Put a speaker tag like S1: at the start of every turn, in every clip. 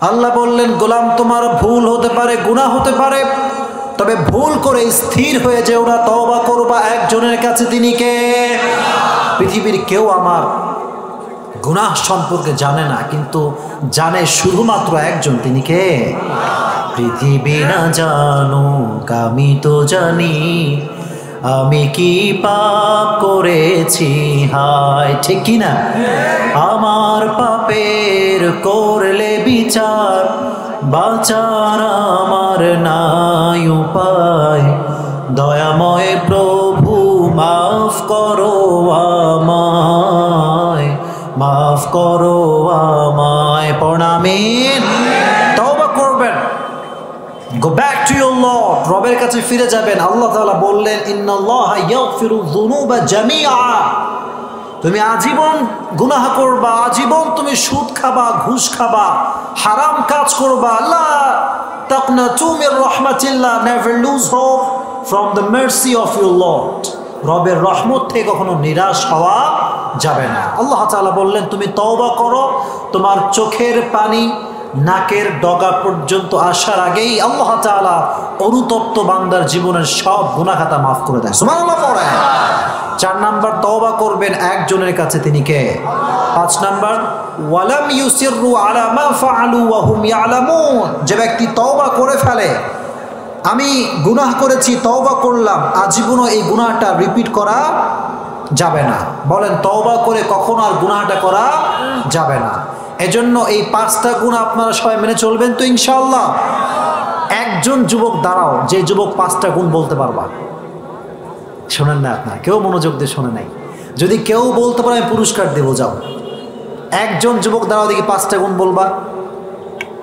S1: আল্লাহ বললেন, গোলাম তোমার ভুল হতে পারে, গুনাহ হতে পারে, তবে ভুল করে স্থির হয়ে যেও না, তওবা করবা একজনের কাছে, তিনি কে? পৃথিবীর কেউ আমার গুনাহ সম্পর্কে জানে না, কিন্তু জানে শুধুমাত্র একজন, তিনি কে? পৃথিবী না জানুক আমি তো জানি, আমি কি পাপ করেছি হায়, ঠিক কি না? আমার পাপের করলে বিচার, বাঁচার আমার নাই উপায়, দয়াময় প্রভু মাফ করো আমায়, মাফ করো আমায়। প্রণামিন। তওবা করবেন, go back to your Lord, রবের কাছে ফিরে যাবেন। আল্লাহ তাআলা বললেন, ইন্নাল্লাহা ইয়াগফিরুয যুনুবা জামিআ। তুমি আজীবন গুনাহ করবা, আজীবন তুমি সুদ খাবা, ঘুষ খাবা, হারাম কাজ করবা, আল্লাহ তাকনাতু মির রাহমাতিল্লাহ, never lose hope from the mercy of your lord. রবের রহমত থেকে কখনো নিরাশ হওয়া যাবে না। আল্লাহ তাআলা বললেন, তুমি তওবা করো, তোমার চোখের পানি নাকের ডগা পর্যন্ত আসার আগেই আল্লাহ তাআলা অনুতপ্ত বান্দার জীবনের সব গুনাহ খাতা মাফ করে দেন। সুবহানাল্লাহ পড়েন। 4 নাম্বার, তওবা করবেন একজনের কাছে, তিনি কে? 5 নাম্বার, ওয়ালাম ইউসিররু আলা মা ফাআলু ওয়া হুম ইয়ালামুন। যে ব্যক্তি তওবা করে ফেলে, আমি গুনাহ করেছি, তওবা করলাম, আজীবনও এই গুনাহটা রিপিট করা যাবে না। বলেন, তওবা করে কখনো আর গুনাহটা করা যাবে না। এজন্য এই 5টা গুণ আপনারা সবাই মেনে চলবেন তো ইনশাআল্লাহ। একজন যুবক দাঁড়াও, যে যুবক 5টা গুণ বলতে পারবা। শোনেন না আপনার, কেউ মনোযোগ দিয়ে শোনে নাই। যদি কেউ বলতে পারে আমি পুরস্কার দেবো, যাও। একজন যুবক দাঁড়াও দেখি 5টা গুণ বলবা।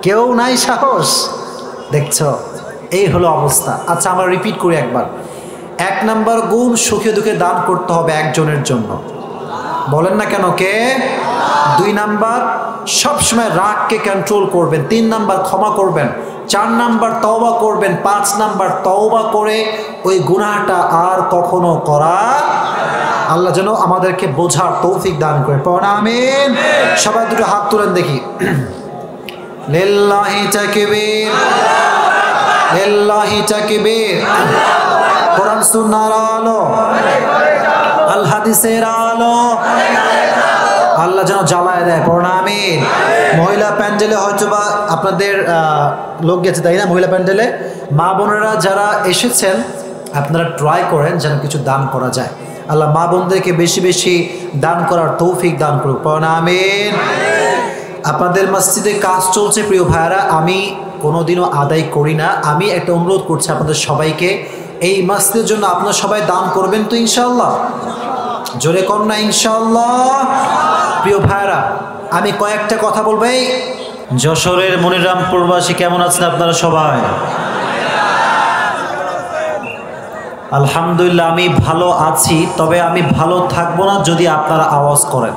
S1: কেউ নাই সাহস, দেখছো? এই হলো অবস্থা। আচ্ছা, আমরা রিপিট করি একবার। 1 নাম্বার গুণ, সুখে দুঃখে দান করতে হবে একজনের জন্য। বলেন না কেন, কে? 2 নাম্বার, সবসময় রাগকে কন্ট্রোল করবেন। 3 নাম্বার, ক্ষমা করবেন। 4 নাম্বার, তওবা করবেন। 5 নাম্বার, তওবা করে ওই গুনাহটা আর কখনো করা। আল্লাহ যেন আমাদেরকে বোঝার তৌফিক দান করে। আমিন। সবাই দুটো হাত তুলেন দেখি। লিল্লাহি তাকবীর, লিল্লাহি তাকবীর। কোরআন সুন্নাহর আলো, আল হাদিসের আলো আল্লাহ যেন জ্বালায় দেয়। আমিন। মহিলা প্যান্ডেলে হয়তো বা আপনাদের লোক গেছে, তাই না? মহিলা প্যান্ডেলে মা বোনেরা যারা এসেছেন, আপনারা ট্রাই করেন যেন কিছু দান করা যায়। আল্লাহ মা বোনদেরকে বেশি বেশি দান করার তৌফিক দান করুক। আমিন। আপনাদের মসজিদে কাজ চলছে প্রিয় ভাইয়ারা, আমি কোনোদিনও আদায় করি না। আমি একটা অনুরোধ করছি আপনাদের সবাইকে, এই মসজিদের জন্য আপনারা সবাই দান করবেন তো ইনশাআল্লাহ। জোরে কর না ইনশাআল্লাহ। প্রিয় ভাইরা, আমি কয়েকটা কথা বলবো। এই যশোরের মনিরামপুরবাসী কেমন আছেন আপনারা সবাই? আলহামদুলিল্লাহ, আমি ভালো আছি। তবে আমি ভালো থাকবো না যদি আপনারা আওয়াজ করেন।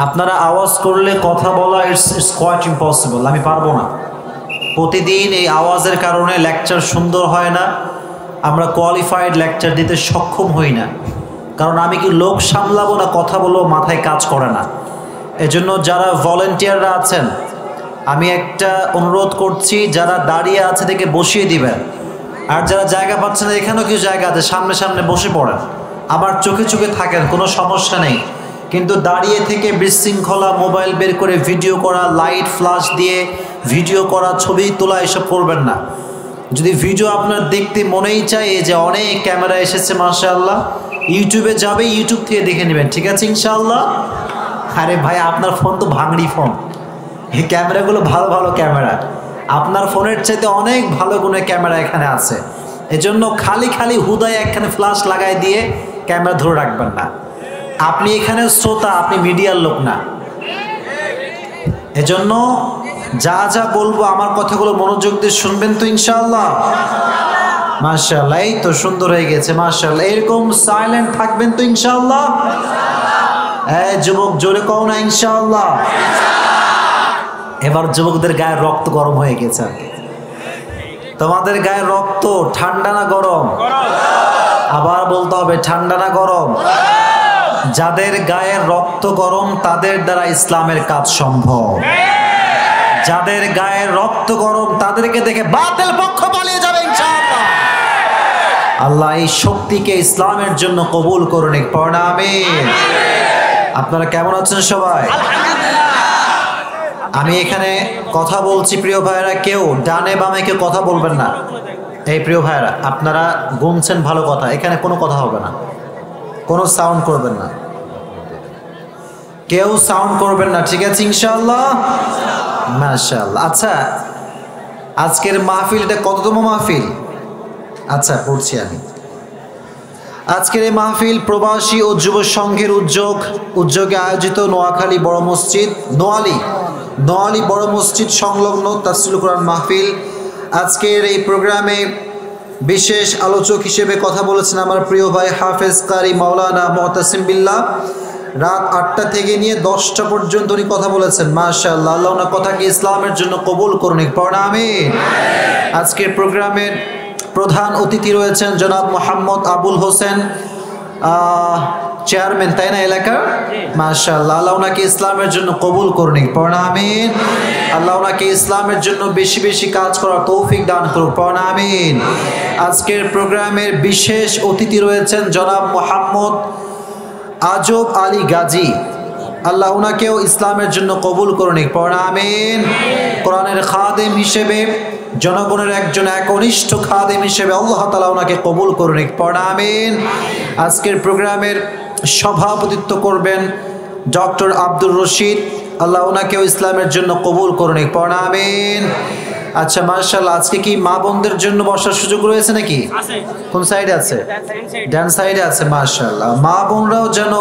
S1: আপনারা আওয়াজ করলে কথা বলা ইটস কোয়াইট ইম্পসিবল, আমি পারবো না। প্রতিদিন এই আওয়াজের কারণে লেকচার সুন্দর হয় না, আমরা কোয়ালিফাইড লেকচার দিতে সক্ষম হই না। কারণ আমি কি লোক সামলাবো না, কথা বলবো, মাথায় কাজ করে না। এজন্য যারা ভলেন্টিয়াররা আছেন, আমি একটা অনুরোধ করছি, যারা দাঁড়িয়ে আছে থেকে বসিয়ে দিবেন। আর যারা জায়গা পাচ্ছেন, এখানেও কিছু জায়গা আছে, সামনে সামনে বসে পড়েন। আবার চোখে চোখে থাকেন, কোনো সমস্যা নেই। কিন্তু দাঁড়িয়ে থেকে বিশৃঙ্খলা, মোবাইল বের করে ভিডিও করা, লাইট ফ্ল্যাশ দিয়ে ভিডিও করা, ছবি তোলা, এসব করবেন না। যদি ভিডিও আপনার দেখতে মনেই চায় যে অনেক ক্যামেরা এসেছে মাশাআল্লাহ, ইউটিউবে যাবে, ইউটিউব থেকে দেখে নেবেন, ঠিক আছে ইনশাআল্লাহ। আরে ভাই, আপনার ফোন তো ভাঙড়ি ফোন, এই ক্যামেরাগুলো ভালো ভালো ক্যামেরা। আপনার ফোনের চাইতে অনেক ভালো গুণের ক্যামেরা এখানে আছে। এজন্য খালি খালি হুদায় একখানে ফ্ল্যাশ লাগাই দিয়ে ক্যামেরা ধরে রাখবেন না। আপনি এখানে শ্রোতা, আপনি মিডিয়ার লোক না। এজন্য যা যা বলবো আমার কথাগুলো মনোযোগ দিয়ে শুনবেন তো ইনশাআল্লাহ। মাশাআল্লাহ, এই তো সুন্দর হয়ে গেছে মাশাআল্লাহ। এরকম সাইলেন্ট থাকবেন তো ইনশাআল্লাহ। এই যুবক, জোরে কও না ইনশাআল্লাহ। এবার যুবকদের গায়ে রক্ত গরম হয়ে গেছে। তোমাদের গায়ে রক্ত ঠান্ডা না গরম? আবার বলতে হবে, ঠান্ডা না গরম? যাদের গায়ে রক্ত গরম তাদের দ্বারা ইসলামের কাজ সম্ভব। যাদের গায়ে রক্ত গরম তাদেরকে দেখে বাতিল পক্ষ পালিয়ে যাবে ইনশাআল্লাহ। আল্লাহ এই শক্তিকে ইসলামের জন্য কবুল করুন, পড়ুন আমিন। আপনারা কেমন আছেন সবাই? আমি এখানে কথা বলছি প্রিয় ভাইরা, কেউ ডানে বামে কেউ কথা বলবেন না। এই প্রিয় ভাইরা, আপনারা গুনছেন ভালো কথা, এখানে কোনো কথা হবে না, কোনো সাউন্ড করবেন না, কেউ সাউন্ড করবেন না, ঠিক আছে ইনশাআল্লাহ? মাশাআল্লাহ। আচ্ছা, আজকের মাহফিল এটা কততম মাহফিল? আচ্ছা পড়ছি আমি। আজকের এই মাহফিল প্রবাসী ও যুব সংঘের উদ্যোগে আয়োজিত নোয়াখালী বড় মসজিদ নোয়ালী বড় মসজিদ সংলগ্ন তাফসীরুল কোরআন মাহফিল। আজকের এই প্রোগ্রামে বিশেষ আলোচক হিসেবে কথা বলেছেন আমার প্রিয় ভাই হাফেজ কারি মাওলানা মুতাসিম বিল্লাহ। রাত 8টা থেকে নিয়ে 10টা পর্যন্ত উনি কথা বলেছেন। মাশাআল্লাহ, আল্লাহ ওনার কথাকে ইসলামের জন্য কবুল করুন, পড়ুন আমিন। আজকের প্রোগ্রামের প্রধান অতিথি রয়েছেন জনাব মোহাম্মদ আবুল হোসেন, চেয়ারম্যান তাই না এলাকার? মাশাআল্লাহ, আল্লাহ ওনাকে ইসলামের জন্য কবুল করুন, পড়ুন আমিন। আল্লাহ ওনাকে ইসলামের জন্য বেশি বেশি কাজ করার তৌফিক দান করুন, পড়ুন আমিন। আজকের প্রোগ্রামের বিশেষ অতিথি রয়েছেন জনাব মোহাম্মদ আজব আলী গাজী, আল্লাহ ওনাকেও ইসলামের জন্য কবুল করুন, পড়ুন আমিন। কোরআনের খাদেম হিসেবে, জনগণের একজন একনিষ্ঠ খাদেম হিসেবে আল্লাহ তাআলা ওনাকে কবুল করুন, পড়ুন আমিন। আজকের প্রোগ্রামের সভাপতিত্ব করবেন ডক্টর আব্দুর রশিদ, আল্লাহ ওনাকেও ইসলামের জন্য কবুল করুন, পড়ুন আমিন। আচ্ছা মাশাআল্লাহ, আজকে কি মা বোনদের জন্য বসার সুযোগ রয়েছে নাকি? কোন সাইডে আছে? ডান সাইডে আছে। মাশাআল্লাহ, মা বোনরাও যেন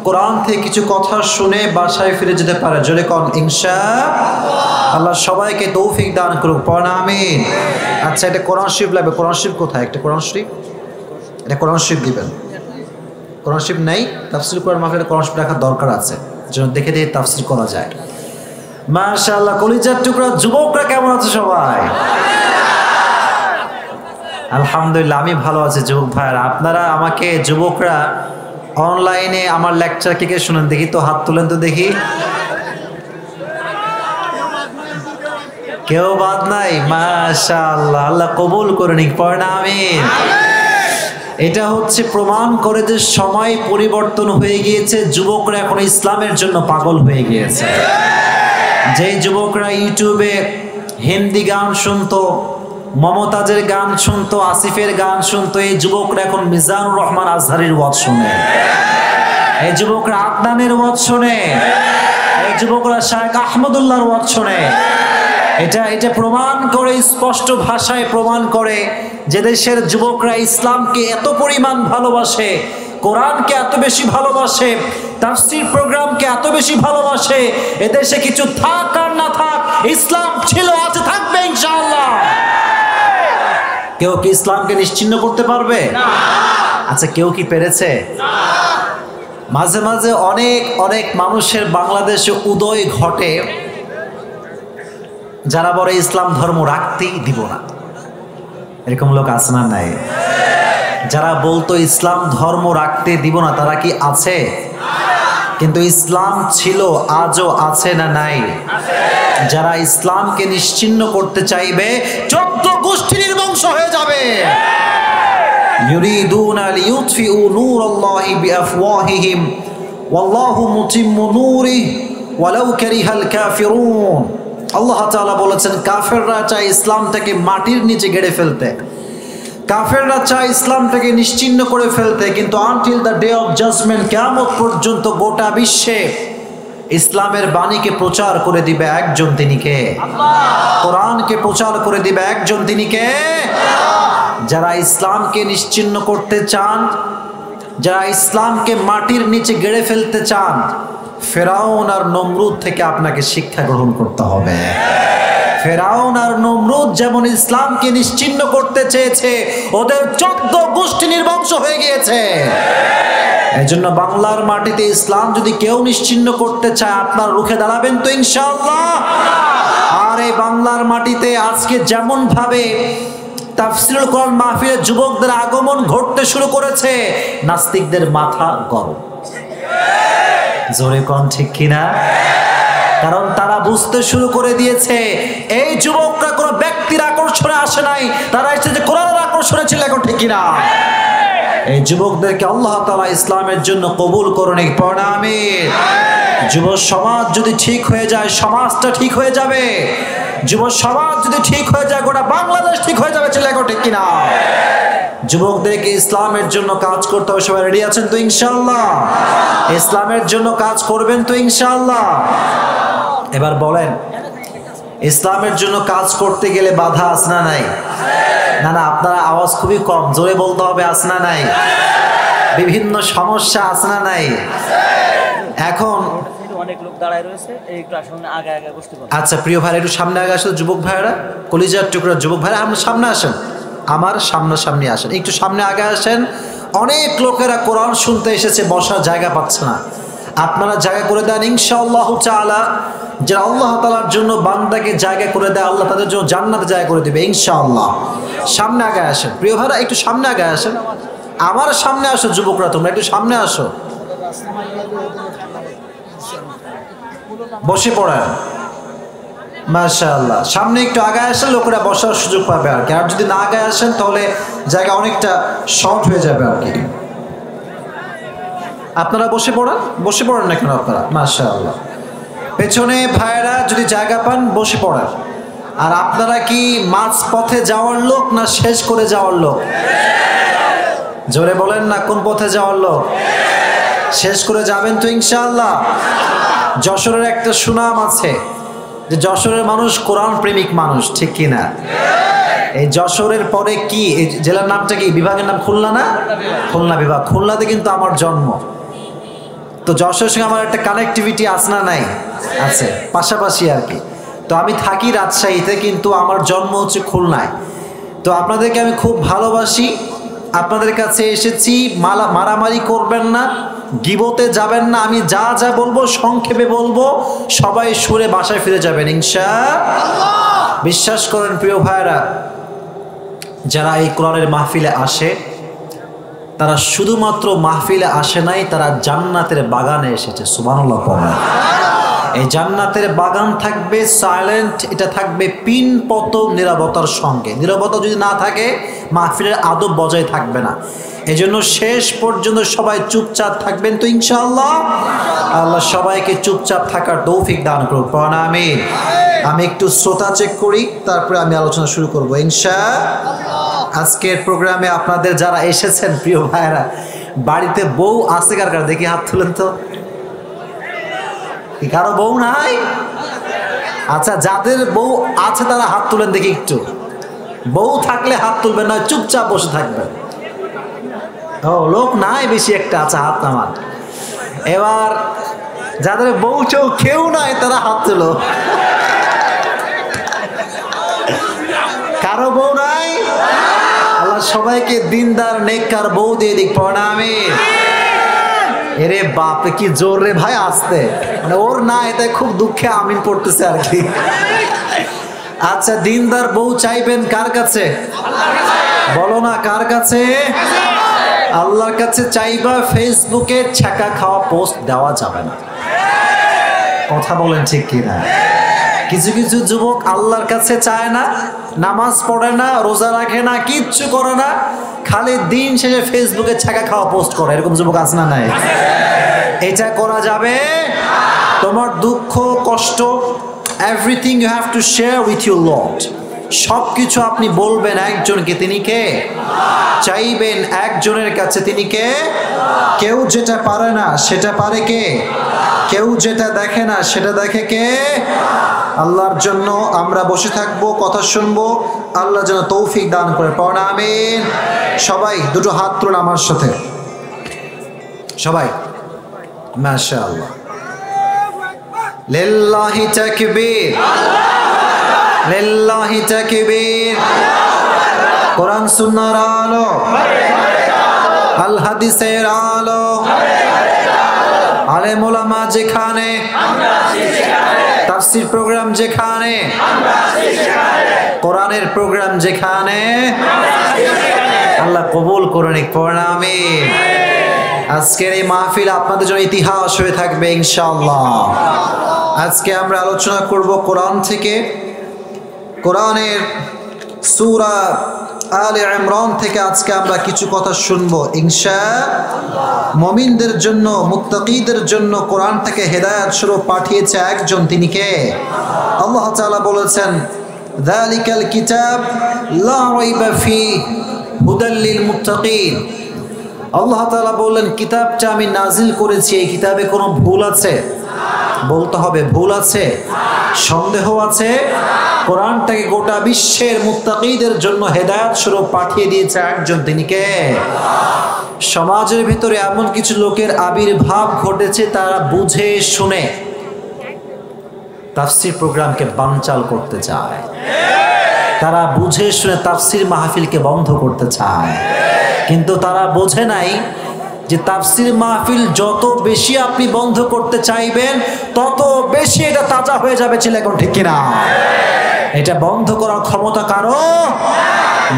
S1: কোরআন থেকে কিছু কথা শুনে বাসায় ফিরে যেতে পারে, জোরে কোন ইনশাআল্লাহ। আল্লাহ সবাইকে তৌফিক দান করুক, পড়ুন আমিন। আচ্ছা, এটা কোরআন শরীফ লাগবে। কোরআন শরীফ কোথায়? একটা কোরআন শরীফ, এটা কোরআন শরীফ দিবেন। কোরআন শরীফ নেই, তাফসীর কোরআন মাহফিলে কোরআন শরীফ রাখার দরকার আছে, যেন দেখে দেখে তাফসীর করা যায়। মাশাআল্লাহ, কলিজার টুকরা যুবকরা কেমন আছে সবাই? আলহামদুলিল্লাহ, আমি ভালো আছি যুবক ভাইরা। আপনারা আমাকে যুবকরা অনলাইনে আমার লেকচার কে কে শুনেন দেখি তো, হাত তুলেন তো দেখি। কেউ বাদ নাই? মাশাআল্লাহ, আল্লাহ কবুল করুন, পড়ুন আমিন। এটা হচ্ছে প্রমাণ করে যে সময় পরিবর্তন হয়ে গিয়েছে, যুবকরা এখন ইসলামের জন্য পাগল হয়ে গিয়েছে। যেই যুবকরা ইউটিউবে হিন্দি গান শুনতো, মমতাজের গান শুনতো, আসিফের গান শুনতো, এই যুবকরা এখন মিজানুর রহমান আজহারির ওয়াজ শুনে, এই যুবকরা আদনানের ওয়াজ শুনে, এই যুবকরা শায়েখ আহমদুল্লাহর ওয়াজ শুনে। এটা প্রমাণ করে, স্পষ্ট ভাষায় প্রমাণ করে যে দেশের যুবকরা ইসলামকে এত পরিমাণ ভালোবাসে, কোরআনকে এত বেশি ভালোবাসে, তাফসীর প্রোগ্রামকে এত বেশি ভালোবাসে। এদেশে কিছু থাক আর না থাক, ইসলাম ছিল, আছে, থাকবে ইনশাআল্লাহ। কেউ কি ইসলামকে নিশ্চিহ্ন করতে পারবে? আচ্ছা, কেউ কি পেরেছে? মাঝে মাঝে অনেক অনেক মানুষের বাংলাদেশে উদয় ঘটে, যারা বলে ইসলাম ধর্ম রাখতেই দিব না। এরকম লোক আছে না নাই? যারা বলতো ইসলাম ধর্ম রাখতে দিব না, তারা কি আছে? কিন্তু ইসলাম ছিল, আজও আছে না নাই? যারা ইসলামকে নিশ্চিহ্ন করতে চাইবে, 14 গোষ্ঠী নির্বংশ হয়ে যাবে। ইউরিদুনা লিইউতফিউ নূরাল্লাহি বিআফওয়াহিহিম ওয়াল্লাহু মুতিম্মু নূরিহি ওয়ালাউ কারিহাল কাফিরুন। আল্লাহ তাআলা বলেছেন, কাফেররা চায় ইসলামটাকে মাটির নিচে গেড়ে ফেলতে, কাফেররা চায় ইসলামটাকে নিশ্চিহ্ন করে ফেলতে, কিন্তু until the day of judgement, কিয়ামত পর্যন্ত গোটা বিশ্বে ইসলামের বাণীকে প্রচার করে দিবে একজন, তিনি কে? কোরআনকে প্রচার করে দিবে একজন, তিনি কে? যারা ইসলামকে নিশ্চিহ্ন করতে চান, যারা ইসলামকে মাটির নিচে গেড়ে ফেলতে চান, ফেরাউন আর নমরুদ থেকে আপনাকে শিক্ষা গ্রহণ করতে হবে। ফেরাউন আর নমরুদ যেমন ইসলামকে নিশ্চিহ্ন করতে চেয়েছে, ওদের 14 গোষ্ঠী নির্বংশ হয়ে গিয়েছে। এই জন্য বাংলার মাটিতে ইসলাম যদি কেউ নিশ্চিহ্ন করতে চায়, আপনার রুখে দাঁড়াবেন তো ইনশাআল্লাহ। আর এই বাংলার মাটিতে আজকে যেমন ভাবে তাফসীরুল কোরআন মাহফিলে যুবকদের আগমন ঘটতে শুরু করেছে, নাস্তিকদের মাথা গরম। জোরে কোন ঠিক কিনা? কারণ তারা বুঝতে শুরু করে দিয়েছে এই যুবকরা কোনো ব্যক্তির আকর্ষণে আসে নাই, তারা এসেছে কোরআনের আকর্ষণে ছিল। এখন ঠিক কিনা? এই যুবকদেরকে আল্লাহ তাআলা ইসলামের জন্য কবুল করুন। পড়া আমিন। যুব সমাজ যদি ঠিক হয়ে যায়, সমাজটা ঠিক হয়ে যাবে। যুব সমাজ যদি ঠিক হয়ে যায়, গোটা বাংলাদেশ ঠিক হয়ে যাবে। ছেলে এখন ঠিক কিনা? যুবকদেরকে ইসলামের জন্য কাজ করতে হবে। সবাই রেডি আছেন তো ইনশাআল্লাহ? ইসলামের জন্য কাজ করবেন তো ইনশাআল্লাহ? এবার বলেন, ইসলামের জন্য কাজ করতে গেলে বাধা আছে না নাই? না না, আপনারা আওয়াজ খুবই কম, জোরে বলতে হবে। আছে না নাই? বিভিন্ন সমস্যা আছে না নাই? এখন
S2: অনেক লোক দাঁড়ায় রয়েছে, একটু সামনে আগে আগে বসতে পারবেন।
S1: আচ্ছা প্রিয় ভাই, একটু সামনে আগে আসো। যুবক ভাইরা, কলিজার টুকরা যুবক ভাইরা, আমরা সামনে আসেন, আমার সামনাসামনি আসেন, একটু সামনে আগে আসেন। অনেক লোকেরা কোরআন শুনতে এসেছে, বসার জায়গা পাচ্ছে না। আপনারা জায়গা করে দেন ইনশাআল্লাহ তাআলা। যারা আল্লাহ তাআলার জন্য বান্দাকে জায়গা করে দেয়, আল্লাহ তাদের জন্য জান্নাতে জায়গা করে দেবে ইনশাআল্লাহ। সামনে আগে আসেন প্রিয় ভাইরা, একটু সামনে আগে আসেন। আমার সামনে আসো যুবকরা, তোমরা একটু সামনে আসো, বসে পড়েন। মাশাআল্লাহ, সামনে একটু আগে আসেন, লোকেরা বসার সুযোগ পাবে আর কি। আর যদি না আগে আসেন তাহলে জায়গা অনেকটা শর্ট হয়ে যাবে আর কি। আপনারা বসে পড়েন না কেন আপনারা? মাশাআল্লাহ। পেছনে ভাইয়েরা যদি জায়গা পান বসে পড়েন। আর আপনারা কি মাঝ পথে যাওয়ার লোক না শেষ করে যাওয়ার লোক? জোরে বলেন না, কোন পথে যাওয়ার লোক? শেষ করে যাবেন তো ইনশাআল্লাহ? যশোরের একটা সুনাম আছে যে যশোরের মানুষ কোরআন প্রেমিক মানুষ, ঠিক কিনা? এই যশোরের পরে কি এই জেলার নামটা কি? বিভাগের নাম খুলনা না? খুলনা বিভাগ। খুলনাতে কিন্তু আমার জন্ম, তো যশোরের সঙ্গে আমার একটা কানেক্টিভিটি আছে না নাই? আছে, পাশাপাশি আর কি। তো আমি থাকি রাজশাহীতে, কিন্তু আমার জন্ম হচ্ছে খুলনায়। তো আপনাদেরকে আমি খুব ভালোবাসি, আপনাদের কাছে এসেছি। মারামারি করবেন না, গিবতে যাবেন না। আমি যা যা বলবো সংক্ষেপে বলবো, সবাই সুরে বাসায় ফিরে যাবেন ইনশাআল্লাহ। বিশ্বাস করেন প্রিয় ভাইরা, যারা এই কোরআনের মাহফিলে আসে তারা শুধুমাত্র মাহফিলে আসে নাই, তারা জান্নাতের বাগানে এসেছে। সুবহানাল্লাহ পড়েন। এই জান্নাতের বাগান থাকবে সাইলেন্ট, এটা থাকবে পিনপত নীরবতার সঙ্গে। নীরবতা যদি না থাকে মাহফিলের আদব বজায় থাকবে না। এজন্য শেষ পর্যন্ত সবাই চুপচাপ থাকবেন তো ইনশাআল্লাহ? আল্লাহ সবাইকে চুপচাপ থাকার তৌফিক দান করুন। পড়েন আমিন। আমি একটু শ্রোতা চেক করি, তারপরে আমি আলোচনা শুরু করবো ইনশাআল্লাহ। আজকের প্রোগ্রামে আপনাদের যারা এসেছেন প্রিয় ভাইরা, বাড়িতে বউ আছে কার কার? দেখি হাত তুলেন তো। কারো বউ নাই? আচ্ছা, যাদের বউ আছে তারা হাত তুলেন দেখি একটু। বউ থাকলে হাত তুলবেন না, চুপচাপ বসে থাকবেন। ও, লোক নাই বেশি একটা। আচ্ছা, হাত নামান। এবার যাদের বউ চৌ কেউ নাই তারা হাত তুলো। কারো বউ নাই? আল্লাহ সবাইকে দিনদার নেককার বউ দিয়ে দিক। পড়েন আমিন। এরে বাপ, কি জোর রে ভাই, আসতে মানে ওর না, এতে খুব দুঃখে আমিন পড়তেছে আর কি। আচ্ছা, দিনদার বউ চাইবেন কার কাছে? বলো না, কার কাছে? আল্লাহর কাছে চাইবা। ফেসবুকে ছ্যাঁকা খাওয়া পোস্ট দেওয়া যাবে না। কথা বলেন ঠিক কিনা? কিছু কিছু যুবক আল্লাহর কাছে চায় না, নামাজ পড়ে না, রোজা রাখে না, কিচ্ছু করে না, খালি দিন শেষে ফেসবুকে ছ্যাঁকা খাওয়া পোস্ট করে। এরকম যুবক আছে না নাই? এটা করা যাবে? তোমার দুঃখ কষ্ট everything you have to share with your lord. সব কিছু আপনি বলবেন একজনকে, তিনি কে? চাইবেন একজনের কাছে, তিনি কে? কেউ যেটা পারে না সেটা পারে কে? কেউ যেটা দেখে না সেটা দেখে কে? আল্লাহর জন্য আমরা বসে থাকবো, কথা শুনবো। আল্লাহ যেন তৌফিক দান করে। পড়েন আমিন। সবাই দুটো হাত তুলুন আমার সাথে, সবাই। মাশাআল্লাহ। লিল্লাহি তাকবীর, লিল্লাহি তাকবীর। কোরআন সুন্নাহর আলো, আল হাদিসের আলো, আলেম ওলামা যেখানে, তাফসীর প্রোগ্রাম যেখানে, কোরআনের প্রোগ্রাম যেখানে, আল্লাহ কবুল করুন। পড়েন আমিন। আজকের এই মাহফিল আপনাদের জন্য ইতিহাস হয়ে থাকবে ইনশাআল্লাহ। আজকে আমরা আলোচনা করব কোরআন থেকে, কোরআনের সূরা আলে ইমরান থেকে আজকে আমরা কিছু কথা শুনবো ইনশাআল্লাহ। মুমিনদের জন্য, মুত্তাকীদের জন্য কোরআন থেকে হেদায়েত স্বরূপ পাঠিয়েছে একজন, তিনি কে? আল্লাহ তাআলা বলেছেন যালিকাল কিতাব লা রাইবা ফীহি হুদাল লিল মুত্তাকীন। আল্লাহ তাআলা বললেন কিতাবটা আমি নাজিল করেছি, এই কিতাবে কোনো ভুল আছে? বলতে হবে ভুল আছে, সন্দেহ আছে? কোরআনটাকে গোটা বিশ্বের মুত্তাকীদের জন্য হেদায়েত স্বরূপ পাঠিয়ে দিয়েছে একজন, তিনি কে? সমাজের ভিতরে এমন কিছু লোকের আবির্ভাব ঘটেছে, তারা বুঝে শুনে তাফসীর প্রোগ্রামকে বানচাল করতে চায়, তারা বুঝে শুনে তাফসীর মাহফিলকে বন্ধ করতে চায়, কিন্তু তারা বোঝে নাই যে তাফসীর মাহফিল যত বেশি আপনি বন্ধ করতে চাইবেন তত বেশি এটা তাজা হয়ে যাবে। ছিল এখন ঠিক কিনা? এটা বন্ধ করার ক্ষমতা কারো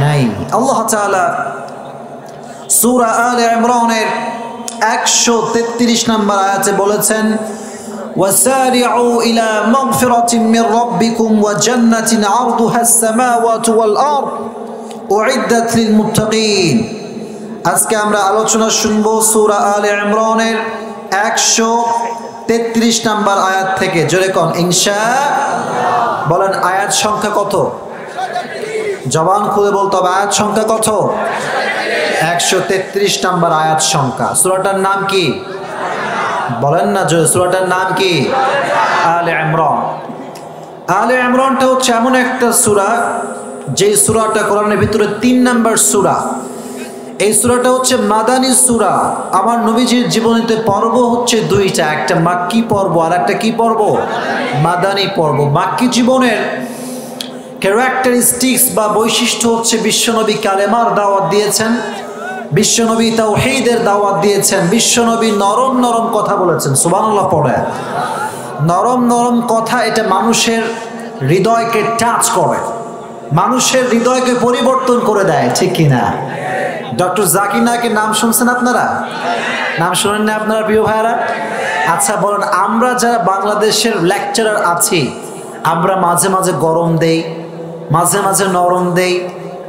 S1: নাই। আল্লাহ তাআলা সূরা আলে ইমরানের 133 নম্বর আয়াতে বলেছেন ওয়াসারিউ ইলা মাগফিরাতিন মির রাব্বিকুম ওয়া জান্নাতিন আরদুহা আস-সামাওয়াতু ওয়াল আরদ উইদ্দাত লিল মুত্তাকিন। আজকে আমরা আলোচনা শুনবো সূরা আলে ইমরানের 133 নম্বর আয়াত থেকে। জোরে কোন ইনশাআল্লাহ। বলেন আয়াত সংখ্যা কত? জবান খুলে বলতে হবে আয়াত সংখ্যা কত? 133 নম্বর আয়াত সংখ্যা। সূরাটার নাম কি? বলেন না জোরে, সূরাটার নাম কি? আলে ইমরান। আলে ইমরানটা হচ্ছে এমন একটা সূরা যে সূরাটা কোরআনের ভিতরে 3 নম্বর সূরা। এই সূরাটা হচ্ছে মাদানী সূরা। আমার নবীজির জীবনীতে পর্ব হচ্ছে দুইটা, একটা মাক্কি পর্ব আর একটা কি পর্ব? মাদানী পর্ব। মাক্কি জীবনের ক্যারেক্টারিস্টিক্স বা বৈশিষ্ট্য হচ্ছে বিশ্বনবী কালেমার দাওয়াত দিয়েছেন, বিশ্বনবী তাওহীদের দাওয়াত দিয়েছেন, বিশ্বনবী নরম নরম কথা বলেছেন। সুবহানাল্লাহ পড়ে। নরম নরম কথা, এটা মানুষের হৃদয়কে টাচ করে, মানুষের হৃদয়কে পরিবর্তন করে দেয়, ঠিক কিনা? ডক্টর জাকির নায়কের নাম শুনছেন আপনারা? নাম শুনেন না আপনারা প্রিয় ভাইরা? আচ্ছা বলেন, আমরা যারা বাংলাদেশের লেকচারার আছি, আমরা মাঝে মাঝে গরম দেই, মাঝে মাঝে নরম দেই,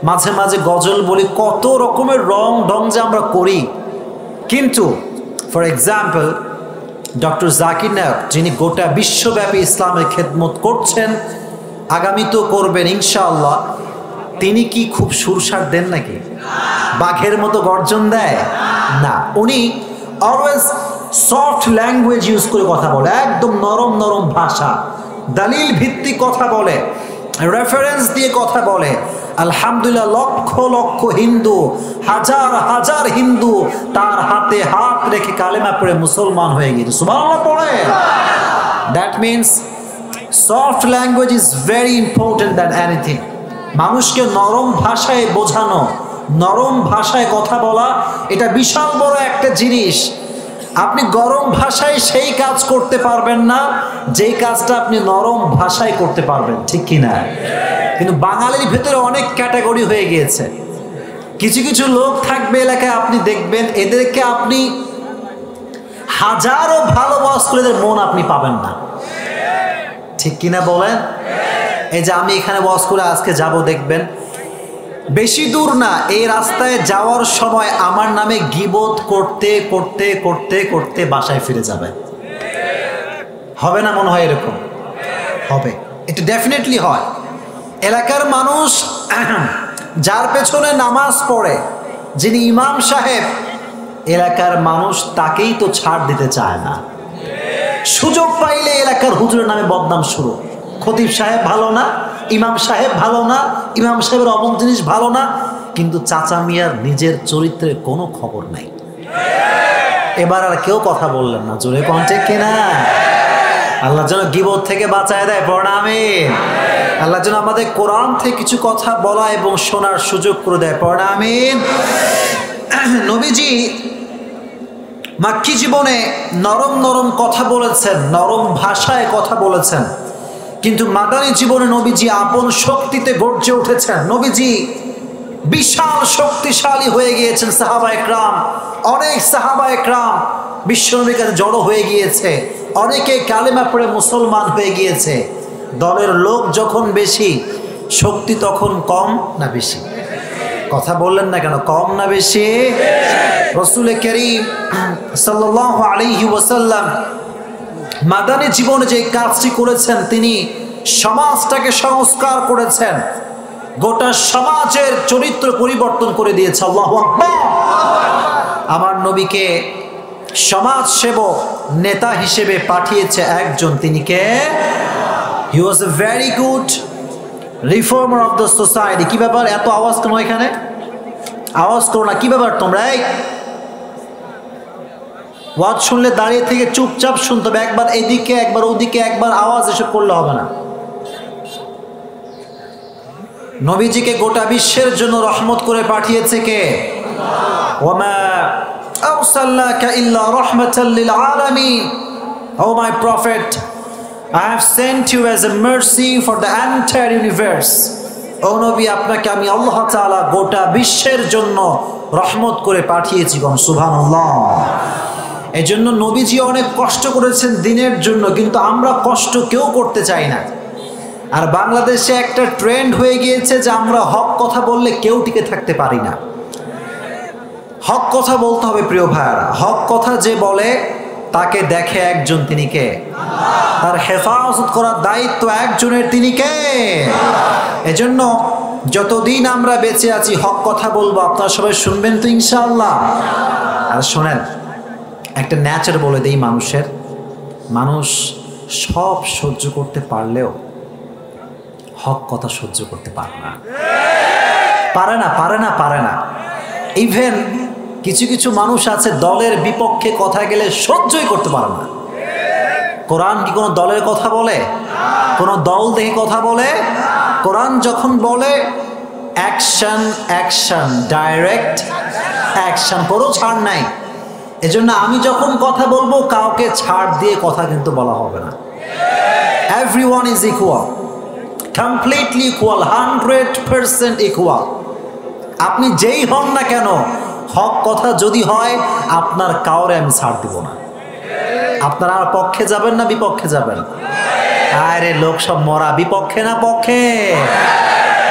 S1: মাঝে মাঝে গজল বলি, কত রকমের রং ঢং যে আমরা করি। কিন্তু for example doctor Zakir Naik, যিনি গোটা বিশ্বব্যাপী ইসলামের খেদমত করছেন, আগামীতেও করবেন ইনশাআল্লাহ, তিনি কি খুব সুরসার দেন নাকি? বাঘের মতো গর্জন দেয় না। উনি অলওয়েজ সফট ল্যাঙ্গুয়েজ ইউজ করে কথা বলে, একদম নরম নরম ভাষা, দলিল ভিত্তিক কথা বলে, রেফারেন্স দিয়ে কথা বলে। আলহামদুলিল্লাহ, লক্ষ লক্ষ হিন্দু, হাজার হাজার হিন্দু তার হাতে হাত রেখে কালেমা পড়ে মুসলমান হয়ে গেছে। সুবহানাল্লাহ পড়ে। That means soft language is very important than anything. মানুষকে নরম ভাষায় বোঝানো, নরম ভাষায় কথা বলা, এটা বিশাল বড় একটা জিনিস। আপনি গরম ভাষায় সেই কাজ করতে পারবেন না যেই কাজটা আপনি নরম ভাষায় করতে পারবেন, ঠিক কিনা? কিন্তু বাঙালির ভেতরে অনেক ক্যাটাগরি হয়ে গিয়েছে। কিছু কিছু লোক থাকবে এলাকায়, আপনি দেখবেন এদেরকে আপনি হাজারো ভালো ওয়াজ করে এদের মন আপনি পাবেন না, ঠিক কিনা বলেন? এই যে আমি এখানে ওয়াজ করে আজকে যাব, দেখবেন বেশি দূর না, এই রাস্তায় যাওয়ার সময় আমার নামে গীবত করতে করতে করতে করতে বাসায় ফিরে যাবে। হবে না মনে হয়? এরকম হবে, এটা ডেফিনেটলি হয়। এলাকার মানুষ যার পেছনে নামাজ পড়ে, যিনি ইমাম সাহেব, এলাকার মানুষ তাকেই তো ছাড় দিতে চায় না। সুযোগ পাইলে এলাকার হুজুরের নামে বদনাম শুরু। খতিব সাহেব ভালো না, ইমাম সাহেব ভালো না, ইমাম সাহেবের অমুক জিনিস ভালো না, কিন্তু চাচা মিয়ার নিজের চরিত্রের কোনো খবর নাই। এবার আর কেউ কথা বললেন না, জোরে কণ্ঠে কিনা? আল্লাহ যেন গীবত থেকে বাঁচায় দেয়, পড়না আমিন। আল্লাহ যেন আমাদের কোরআন থেকে কিছু কথা বলা এবং শোনার সুযোগ করে দেয়, পড়না আমিন। নবীজি মাক্কি জীবনে নরম নরম কথা বলেছেন, নরম ভাষায় কথা বলেছেন, কিন্তু মাদানী জীবনে নবীজি আপন শক্তিতে গর্জে উঠেছেন। নবীজি বিশাল শক্তিশালী হয়ে গিয়েছেন। সাহাবা একরাম, অনেক সাহাবা একরাম বিশ্বনবীর কাছে জড়ো হয়ে গিয়েছে। অনেকে কালেমা পড়ে মুসলমান হয়ে গিয়েছে। দলের লোক যখন বেশি, শক্তি তখন কম না বেশি? কথা বললেন না কেন? কম না বেশি? রাসূল করিম সাল্লাল্লাহু আলাইহি ওয়াসাল্লাম মাদানী জীবনে যে কাজটি করেছেন, তিনি সমাজটাকে সংস্কার করেছেন, গোটা সমাজের চরিত্র পরিবর্তন করে দিয়েছে। আল্লাহু আকবার। আমার নবীকে সমাজ সেবক নেতা হিসেবে পাঠিয়েছে একজন, তিনি কে? He was a very good reformer of the society. কি ব্যাপার, এত আওয়াজ কেন এখানে? আওয়াজ করো না, কি ব্যাপার তোমরা? ওয়াজ শুনলে দাঁড়িয়ে থেকে চুপচাপ শুনতে হবে, একবার এদিকে একবার ওদিকে একবার আওয়াজ এসব করলে হবে না। নবীজিকে গোটা বিশ্বের জন্য রহমত করে পাঠিয়েছে কে? ওয়ামা আরসালনাকা ইল্লা রাহমাতাল লিল আলামিন। O my prophet, I have sent you as a mercy for the entire universe. ও নবী, আপনাকে আমি আল্লাহ তাআলা গোটা বিশ্বের জন্য রহমত করে পাঠিয়েছি। সুবহানাল্লাহ। এজন্য নবীজি অনেক কষ্ট করেছেন দিনের জন্য, কিন্তু আমরা কষ্ট কেউ করতে চাই না। আর বাংলাদেশে একটা ট্রেন্ড হয়ে গিয়েছে যে আমরা হক কথা বললে কেউ টিকে থাকতে পারি না। হক কথা বলতে হবে প্রিয় ভাইয়ারা। হক কথা যে বলে তাকে দেখে একজন, তিনি কে? তার হেফাজত করার দায়িত্ব একজনের, তিনি কে? এজন্য যতদিন আমরা বেঁচে আছি হক কথা বলবো। আপনারা সবাই শুনবেন তো ইনশাআল্লাহ? আর শোনেন, একটা ন্যাচার বলে দেই মানুষের, মানুষ সব সহ্য করতে পারলেও হক কথা সহ্য করতে পারে না। পারে না, পারে না, পারে না। ইভেন কিছু কিছু মানুষ আছে দলের বিপক্ষে কথা গেলে সহ্যই করতে পারে না। কোরআন কি কোনো দলের কথা বলে? কোনো দল দেখে কথা বলে? কোরআন যখন বলে অ্যাকশন, অ্যাকশন, ডাইরেক্ট অ্যাকশন, কোনো ছাড় নাই। এজন্য আমি যখন কথা বলবো কাউকে ছাড় দিয়ে কথা কিন্তু বলা হবে না। Everyone is equal, completely equal, 100% equal. আপনি যেই হন না কেন, হক কথা যদি হয় আপনার কাউরে আমি ছাড় দিব না। আপনারা পক্ষে যাবেন না বিপক্ষে যাবেন? আরে লোক সব মরা, বিপক্ষে না পক্ষে?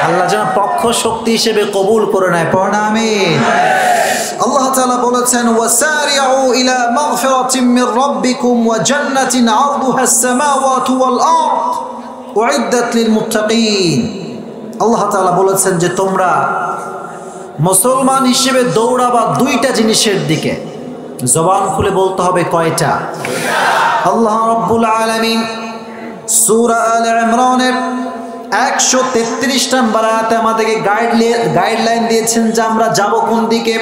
S1: আল্লাহ যেন পক্ষ শক্তি হিসেবে কবুল করে নেয়। পড়না আমিন। আল্লাহ তাআলা বলেছেন, ওয়াসারিউ ইলা মাগফিরাতিন মির রাব্বিকুম ওয়া জান্নাতিন আরদুহাস সামাওয়াতু ওয়াল আরদ উইদ্দাত লিল মুত্তাকিন। আল্লাহ তাআলা বলেছেন যে তোমরা মুসলমান হিসেবে দৌড়াবা দুইটা জিনিসের দিকে। জবান খুলে বলতে হবে কয়টা? আল্লাহ রাব্বুল আলামিন সূরা আলে ইমরানের 133 নম্বর আয়াতে আমাদেরকে গাইডলাইন দিয়েছেন যে আমরা যাব কোন দিকে।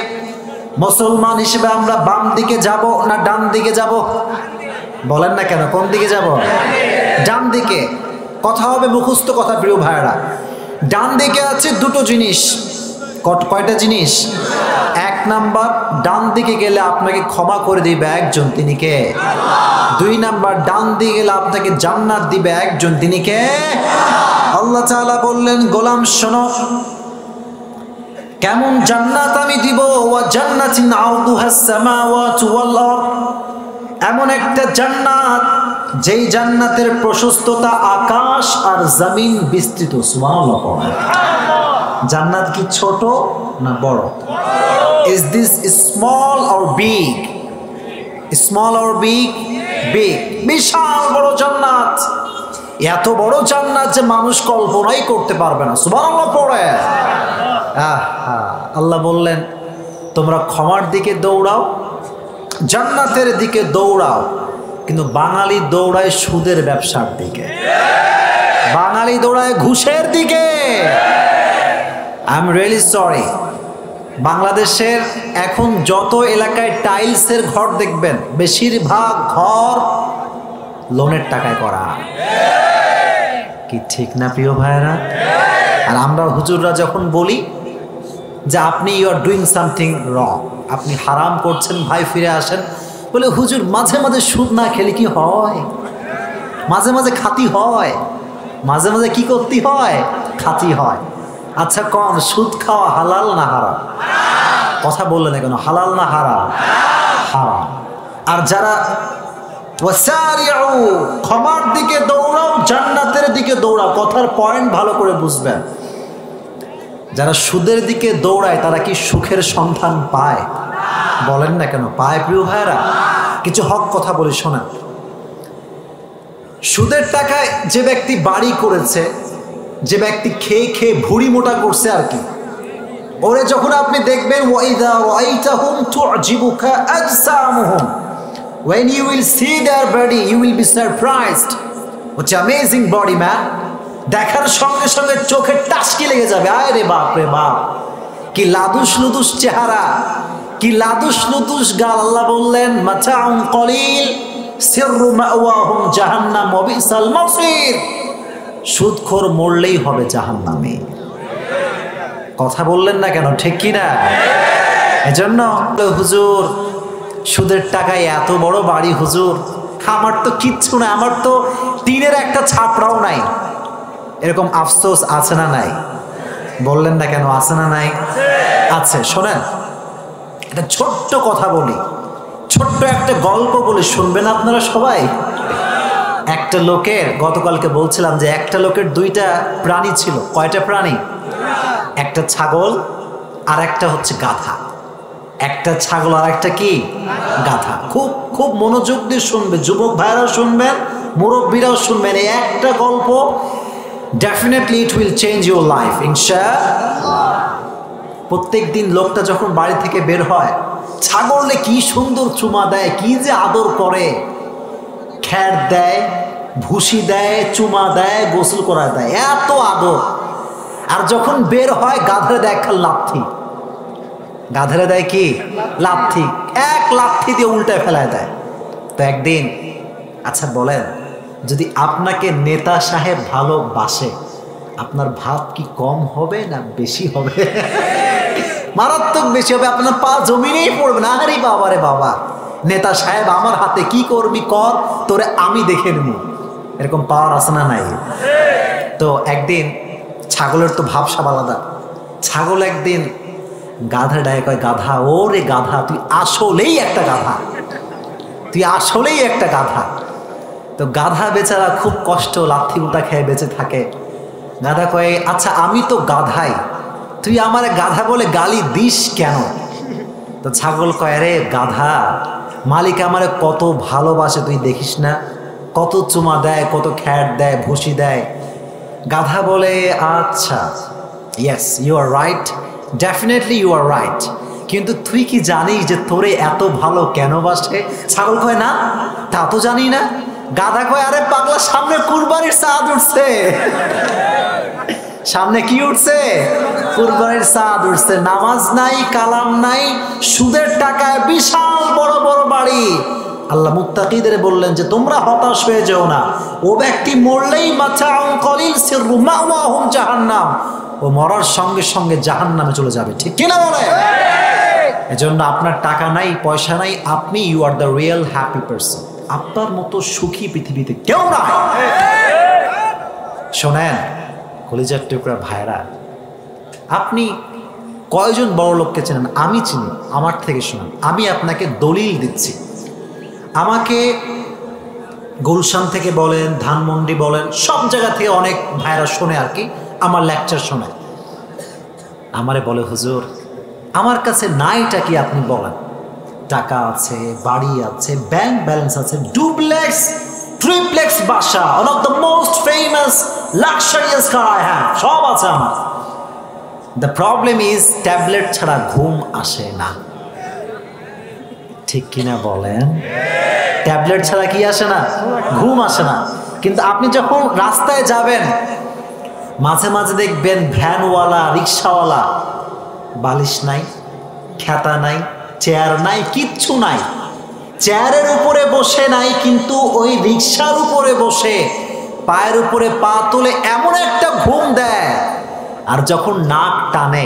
S1: মুসলমান হিসেবে আমরা বাম দিকে যাব না ডান দিকে যাব? বলেন না কেন, কোন দিকে যাব? ডান দিকে। কথা হবে মুখস্থ কথা প্রিয় ভাইরা। ডান দিকে আছে দুটো জিনিস। কয়টা জিনিস? এক নাম্বার, ডান দিকে গেলে আপনাকে ক্ষমা করে দিবে একজন, তিনি কে? দুই নাম্বার, ডান দিকে গেলে আপনাকে জান্নাত দিবে একজন, তিনি কে? আল্লাহ তাআলা বললেন, গোলাম শোনো, কেমন জান্নাত আমি দিব। ওয়া জান্নাতিন আরদুহাস সামাওয়াতু ওয়াল আরদ, এমন একটা জান্নাত যেই জান্নাতের প্রশস্ততা আকাশ আর জমিন বিস্তৃত। সুবহানাল্লাহ। জান্নাত কি ছোট না বড়? Is this small or big? Small or big? Big. বিশাল বড় জান্নাত। এত বড় জান্নাত যে মানুষ কল্পনাই করতে পারবে না। সুবহানাল্লাহ পড়ে। আল্লাহ বললেন তোমরা ক্ষমার দিকে দৌড়াও, জান্নাতের দিকে দৌড়াও। কিন্তু বাঙালি দৌড়ায় সুদের ব্যবসার দিকে, বাঙালি দৌড়ায় ঘুষের দিকে। I am really sorry. বাংলাদেশের এখন যত এলাকায় টাইলসের ঘর দেখবেন, বেশিরভাগ ঘর লোনের টাকায় করা। কি ঠিক না প্রিয় ভাইয়েরা? আর আমরা হুজুররা যখন বলি যে আপনি you are doing something wrong, আপনি হারাম করছেন, ভাই ফিরে আসেন, বলে হুজুর মাঝে মাঝে সুদ না খেলে কি হয়? মাঝে মাঝে খাতি হয়, মাঝে মাঝে কি করতে হয়? খাতি হয়। আচ্ছা কম, সুদ খাওয়া হালাল না হারাম? কথা বললেন না কেন? হালাল না হারাম? হারাম। আর যারা ওয়াসারিউ, ক্ষমার দিকে দৌড়াও, জান্নাতের দিকে দৌড়াও। কথার পয়েন্ট ভালো করে বুঝবেন। যারা সুদের দিকে দৌড়ায় তারা কি সুখের সন্ধান পায়? বলেন না কেন পায় প্রিয় ভাইরা? কিছু হক কথা বলি শোনেন। সুদের টাকায় যে ব্যক্তি বাড়ি করেছে, যে ব্যক্তি খেয়ে খেয়ে ভুঁড়ি মোটা করছে আর কি, ওরে যখন আপনি দেখবেন ওয়াইদা রাআইতাহুম তু'জিবুকা আজসামুহুম, when you will see their body you will be surprised. What's amazing body man, দেখার সঙ্গে সঙ্গে চোখের টাসকি লেগে যাবে। আয় রে বাপ রে বাপ, কি লাদুস লুদুস চেহারা, কি লাদুস লুদুস গাল। আল্লাহ বললেন মাতাউন কলিল সিররু মাওয়াহুম জাহান্নাম ওয়া বিসাল মাসির। সুদখোর মরলেই হবে জাহান্নামে। কথা বললেন না কেন, ঠিক কি না? এজন্য হুজুর সুদের টাকায় এত বড় বাড়ি, হুজুর আমার তো কিচ্ছু না, আমার তো টিনের একটা ছাপড়াও নাই, এরকম আফসোস আছে না নাই? বললেন না কেন, আছে না নাই? আছে। শোনেন একটা ছোট্ট কথা বলি, ছোট্ট একটা গল্প বলি, শুনবেন আপনারা সবাই? একটা লোকের, গতকালকে বলছিলাম যে একটা লোকের দুইটা প্রাণী ছিল। কয়টা প্রাণী? একটা ছাগল আর একটা হচ্ছে গাধা। একটা ছাগল আর একটা কি? গাধা। খুব খুব মনোযোগ দিয়ে শুনবে, যুবক ভাইরাও শুনবেন, মুরব্বীরাও শুনবেন। এই একটা গল্প definitely it will change your life ইনশাআল্লাহ। প্রত্যেক দিন লোকটা যখন বাড়ি থেকে বের হয়, ছাগলে কি সুন্দর চুমা দেয়, কি যে আদর করে, খ্যার দেয়, ভুসি দেয়, চুমা দেয়, গোসল করা দেয়, এত আদর। আর যখন বের হয় গাধারে দেয় একটা লাথি। গাধারে দেয় কি? লাথি। এক লাথি দিয়ে উল্টায় ফেলায় দেয়। তো একদিন, আচ্ছা বলেন, যদি আপনাকে নেতা সাহেব ভালোবাসে, আপনার ভাব কি কম হবে না বেশি হবে? মারাত্মক বেশি হবে। আপনার পা জমিনেই পড়বে না। আরে বাবা রে বাবা, নেতা সাহেব আমার হাতে কি করবি কর, তোরে আমি দেখে নেব, এরকম পাওয়ার আছে না নাই? তো একদিন ছাগলের তো ভাবসাব আলাদা। ছাগল একদিন গাধা ডায়ে কয়, গাধা, ও রে গাধা, তুই আসলেই একটা গাধা, তুই আসলেই একটা গাধা। তো গাধা বেচারা খুব কষ্ট, লাথি উল্টা খেয়ে বেঁচে থাকে। গাধা কয়, আচ্ছা আমি তো গাধাই, তুই আমার গাধা বলে গালি দিস কেন? তো ছাগল কয়, রে গাধা, মালিক আমারে কত ভালোবাসে তুই দেখিস না, কত চুমা দেয়, কত খ্যাট দেয়, ভুসি দেয়। গাধা বলে, আচ্ছা yes you are right, definitely you are right, কিন্তু তুই কি জানিস যে তোরে এত ভালো কেন বাসে? ছাগল কয়, না তা তো জানি না। গাধা কয়, আরে পাগলা, সামনে কুরবানির চাঁদ উঠছে। সামনে কি উঠছে? কুরবানির চাঁদ উঠছে। নামাজ নাই, কালাম নাই, সুদের টাকায় বিশাল বড় বড় বাড়ি। আল্লাহ মুত্তাকিদের বললেন যে তোমরা হতাশ হয়ে যেও না, ও ব্যক্তি মরলেই মাতাউন কলিল সিররু মাওয়াহুম জাহান্নাম, ও মরার সঙ্গে সঙ্গে জাহান্নামে চলে যাবে। ঠিক কিনা বলে? এজন্য আপনার টাকা নাই, পয়সা নাই, আপনি you are the real happy person. আপনার মতো সুখী পৃথিবীতে কেউ নাই। শোনেন কলিজার টুকরা ভাইরা, আপনি কয়জন বড় লোককে চেনেন? আমি চিনি, আমার থেকে শুনুন। আমি আপনাকে দলিল দিচ্ছি। আমাকে গুলশান থেকে বলেন, ধানমন্ডি বলেন, সব জায়গা থেকে অনেক ভাইরা শোনে আর কি, আমার লেকচার শোনে। আমারে বলে, হুজুর আমার কাছে নাইটা কি আপনি বলেন? টাকা আছে, বাড়ি আছে, ব্যাংক ব্যালেন্স আছে, ডুপ্লেক্স ট্রিপ্লেক্স বাসা, one of the most famous luxurious car I have, সব আছে আমার। দ্য প্রবলেম ইজ ট্যাবলেট ছাড়া ঘুম আসে না। ঠিক কিনা বলেন? ট্যাবলেট ছাড়া কি আসে না? ঘুম আসে না। কিন্তু আপনি যখন রাস্তায় যাবেন, মাঝে মাঝে দেখবেন ভ্যানওয়ালা, রিক্সাওয়ালা, বালিশ নাই, খেতা নাই, চেয়ার নাই, কিচ্ছু নাই, চেয়ারের উপরে বসে নাই, কিন্তু ওই রিক্সার উপরে বসে পায়ের উপরে পা তুলে এমন একটা ঘুম দেয়। আর যখন নাক টানে,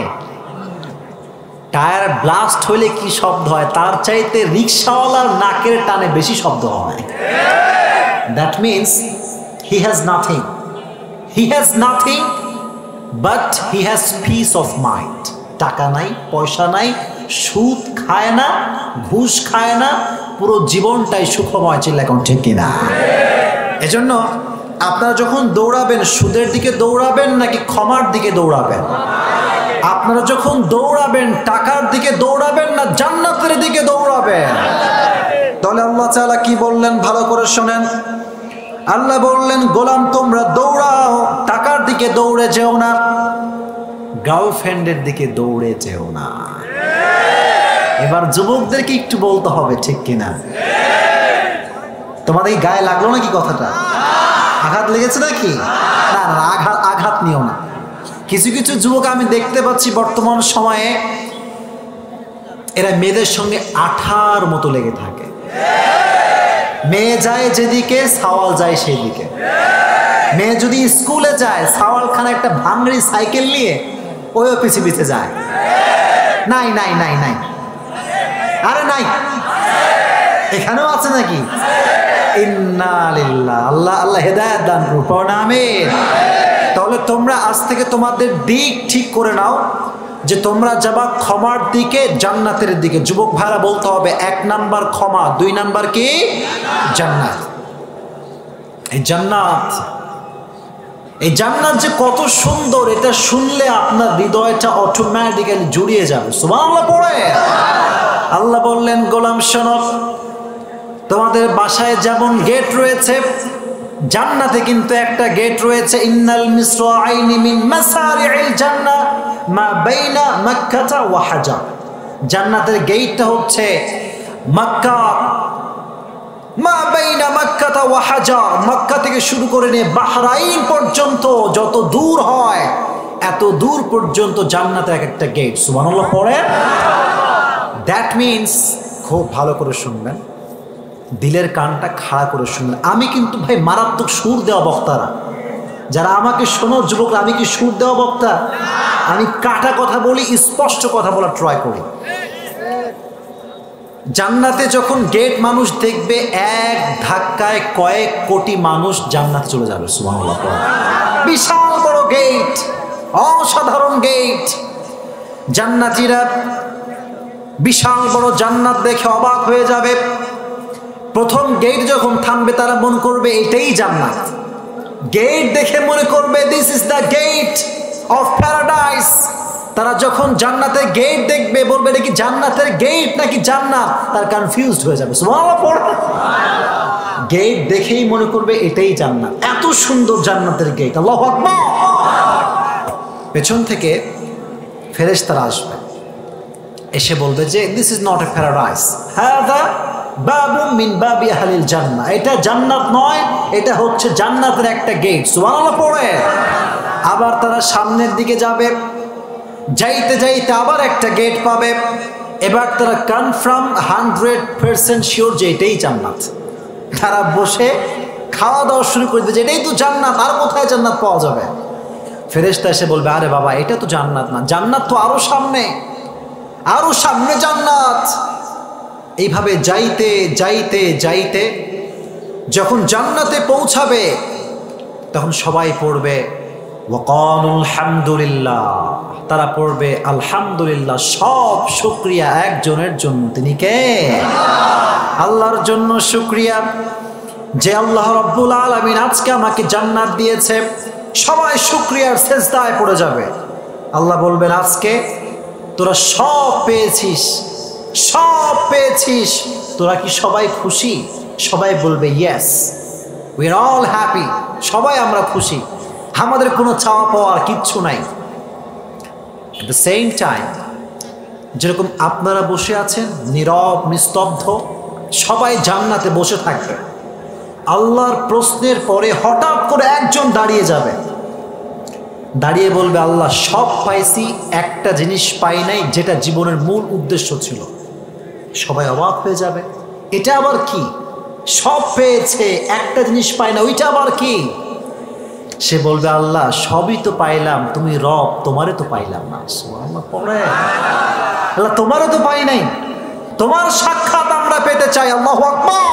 S1: টায়ার ব্লাস্ট হইলে কি শব্দ হয়, তার চাইতে রিক্সাওয়ালার নাকের টানে বেশি শব্দ হয়। That means he has nothing, he has nothing but he has piece of mind. টাকা নাই, পয়সা নাই, সুদ খায় না, ঘুষ খায় না, পুরো জীবনটাই সুখময়। চিল্লা এখন ঠিক কিনা? এজন্য আপনারা যখন দৌড়াবেন সুদের দিকে দৌড়াবেন নাকি ক্ষমার দিকে দৌড়াবেন? আপনারা যখন দৌড়াবেন টাকার দিকে দৌড়াবেন না জান্নাতের দিকে দৌড়াবেন? তাহলে আল্লাহ তাআলা কি বললেন ভালো করে শোনেন। আল্লাহ বললেন, গোলাম তোমরা দৌড়াও, টাকার দিকে দৌড়ে যেও না, গার্লফ্রেন্ডের দিকে দৌড়ে যেও না। এবার যুবকদেরকে একটু বলতে হবে, ঠিক কিনা? তোমাদের গায়ে লাগলো নাকি কথাটা? আঘাত লেগেছে নাকি? না না, আঘাত নিও না। কিছু কিছু যুবক আমি দেখতে পাচ্ছি বর্তমান সময়ে এরা মেয়েদের সঙ্গে আঠার মতো লেগে থাকে। মেয়ে যায় যেদিকে সাওয়াল যায় সেদিকে। মেয়ে যদি স্কুলে যায় সাওয়াল খান একটা ভাঙড়ি সাইকেল নিয়ে ওই পিছে পিছে যায়। নাই নাই নাই নাই, আরে নাই, এখানেও আছে নাকি? ইন্না লিল্লাহ, আল্লাহ আল্লাহ হেদায়েত দান করুন, আমিন। তাহলে তোমরা আজ থেকে তোমাদের দিক ঠিক করে নাও যে তোমরা যাবা ক্ষমার দিকে, জান্নাতের দিকে। যুবক ভাইরা বলতে হবে 1 নাম্বার ক্ষমা, 2 নাম্বার কি? জান্নাত। এই জান্নাত, এই জান্নাত যে কত সুন্দর এটা শুনলে আপনার হৃদয়টা অটোমেটিক্যালি জুড়িয়ে যাবে। সুবহানাল্লাহ পড়ে আল্লাহ বললেন, গোলাম শোনো, তোমাদের বাসায় যেমন গেট রয়েছে জান্নাতে কিন্তু একটা গেট রয়েছে। ইন্নাল মিসরাইনি মিন মাসারি'ল জান্নাহ মা বাইনা মক্কা ওয়া হাজার। জান্নাতের গেটটা হচ্ছে মক্কা, মা বাইনা মক্কা ওয়া হাজার, মক্কা থেকে শুরু করে নিয়ে বাহরাইন পর্যন্ত যত দূর হয় এত দূর পর্যন্ত জান্নাতের এক একটা গেট। সুবহানাল্লাহ পড়ে। দ্যাট মিনস, খুব ভালো করে শুনবেন, দিলের কানটা খাড়া করে শুনবেন। আমি কিন্তু ভাই মারাত্মক সুর দেওয়া বক্তারা, যারা আমাকে শোনো যুবকরা, আমি কি সুর দেওয়া বক্তা? আমি কাটা কথা বলি, স্পষ্ট কথা বলার ট্রাই করি। জান্নাতে যখন গেট মানুষ দেখবে এক ধাক্কায় কয়েক কোটি মানুষ জান্নাতে চলে যাবে। সুবহানাল্লাহ। বিশাল বড় গেট, অসাধারণ গেট। জান্নাতীরা বিশাল বড় জান্নাত দেখে অবাক হয়ে যাবে। প্রথম গেট যখন থামবে তারা মনে করবে এটাই জান্নাত। গেট দেখে মনে করবে this is the gate of paradise. তারা যখন জান্নাতের গেট দেখবে বলবে এটা কি জান্নাতের গেট নাকি জান্নাত, তার কনফিউজড হয়ে যাবে। সুবহানাল্লাহ পড়ো। গেট দেখেই মনে করবে এটাই জান্নাত, এত সুন্দর জান্নাতের গেট। আল্লাহু আকবার। পেছন থেকে ফেরেশতারা আসবে, এসে বলবে যে this is not a paradise, হাদা বাবুম মিন বাবি আহলিল জান্নাহ। এটা জান্নাত নয়, এটা হচ্ছে জান্নাতের একটা গেট। সুবহানাল্লাহ পড়ে। আবার তারা সামনের দিকে যাবে, যাইতে যাইতে আবার একটা গেট পাবে। এবার তারা কনফার্ম 100% শিওর যে এটাই জান্নাত। তারা বসে খাওয়া দাওয়া শুরু করে দেবে যে এটাই তো জান্নাত, আর কোথায় জান্নাত পাওয়া যাবে? ফেরেশতা এসে বলবে আরে বাবা এটা তো জান্নাত না, জান্নাত তো আরো সামনে, আরো সামনে জান্নাত। এইভাবে যাইতে যাইতে যাইতে যখন জান্নাতে পৌঁছাবে তখন সবাই পড়বে ওয়াকালুল হামদুলিল্লাহ। তারা পড়বে আলহামদুলিল্লাহ, সব শুকরিয়া একজনের জন্য, তিনি কে? আল্লাহর জন্য শুকরিয়া যে আল্লাহ রাব্বুল আলামিন আজকে আমাকে জান্নাত দিয়েছে। সবাই শুকরিয়ার সেজদায় পড়ে যাবে। আল্লাহ বলবেন আজকে তোরা সব পেয়েছিস, সব পেয়েছিস, তোরা কি সবাই খুশি? সবাই বলবে yes, we are all happy. সবাই আমরা খুশি, আমাদের কোনো চাওয়া পাওয়ার কিচ্ছু নাই। এট দ্য সেম টাইম যেরকম আপনারা বসে আছেন নীরব নিস্তব্ধ, সবাই জান্নাতে বসে থাকবে। আল্লাহর প্রশ্নের পরে হঠাৎ করে একজন দাঁড়িয়ে যাবে, দাঁড়িয়ে বলবে আল্লাহ সব পাইছি, একটা জিনিস পাই নাই যেটা জীবনের মূল উদ্দেশ্য ছিল। সবাই অবাক হয়ে যাবে, এটা আবার কি? সব পেয়েছে একটা জিনিস পাই না, ওইটা আবার কি? সে বলবে আল্লাহ সবই তো পাইলাম, তুমি রব, তোমারে তো পাইলাম না। সুবহানাল্লাহ পড়ে। আল্লাহ তোমারও তো পাই নাই, তোমার সাক্ষাৎ আমরা পেতে চাই। আল্লাহু আকবার।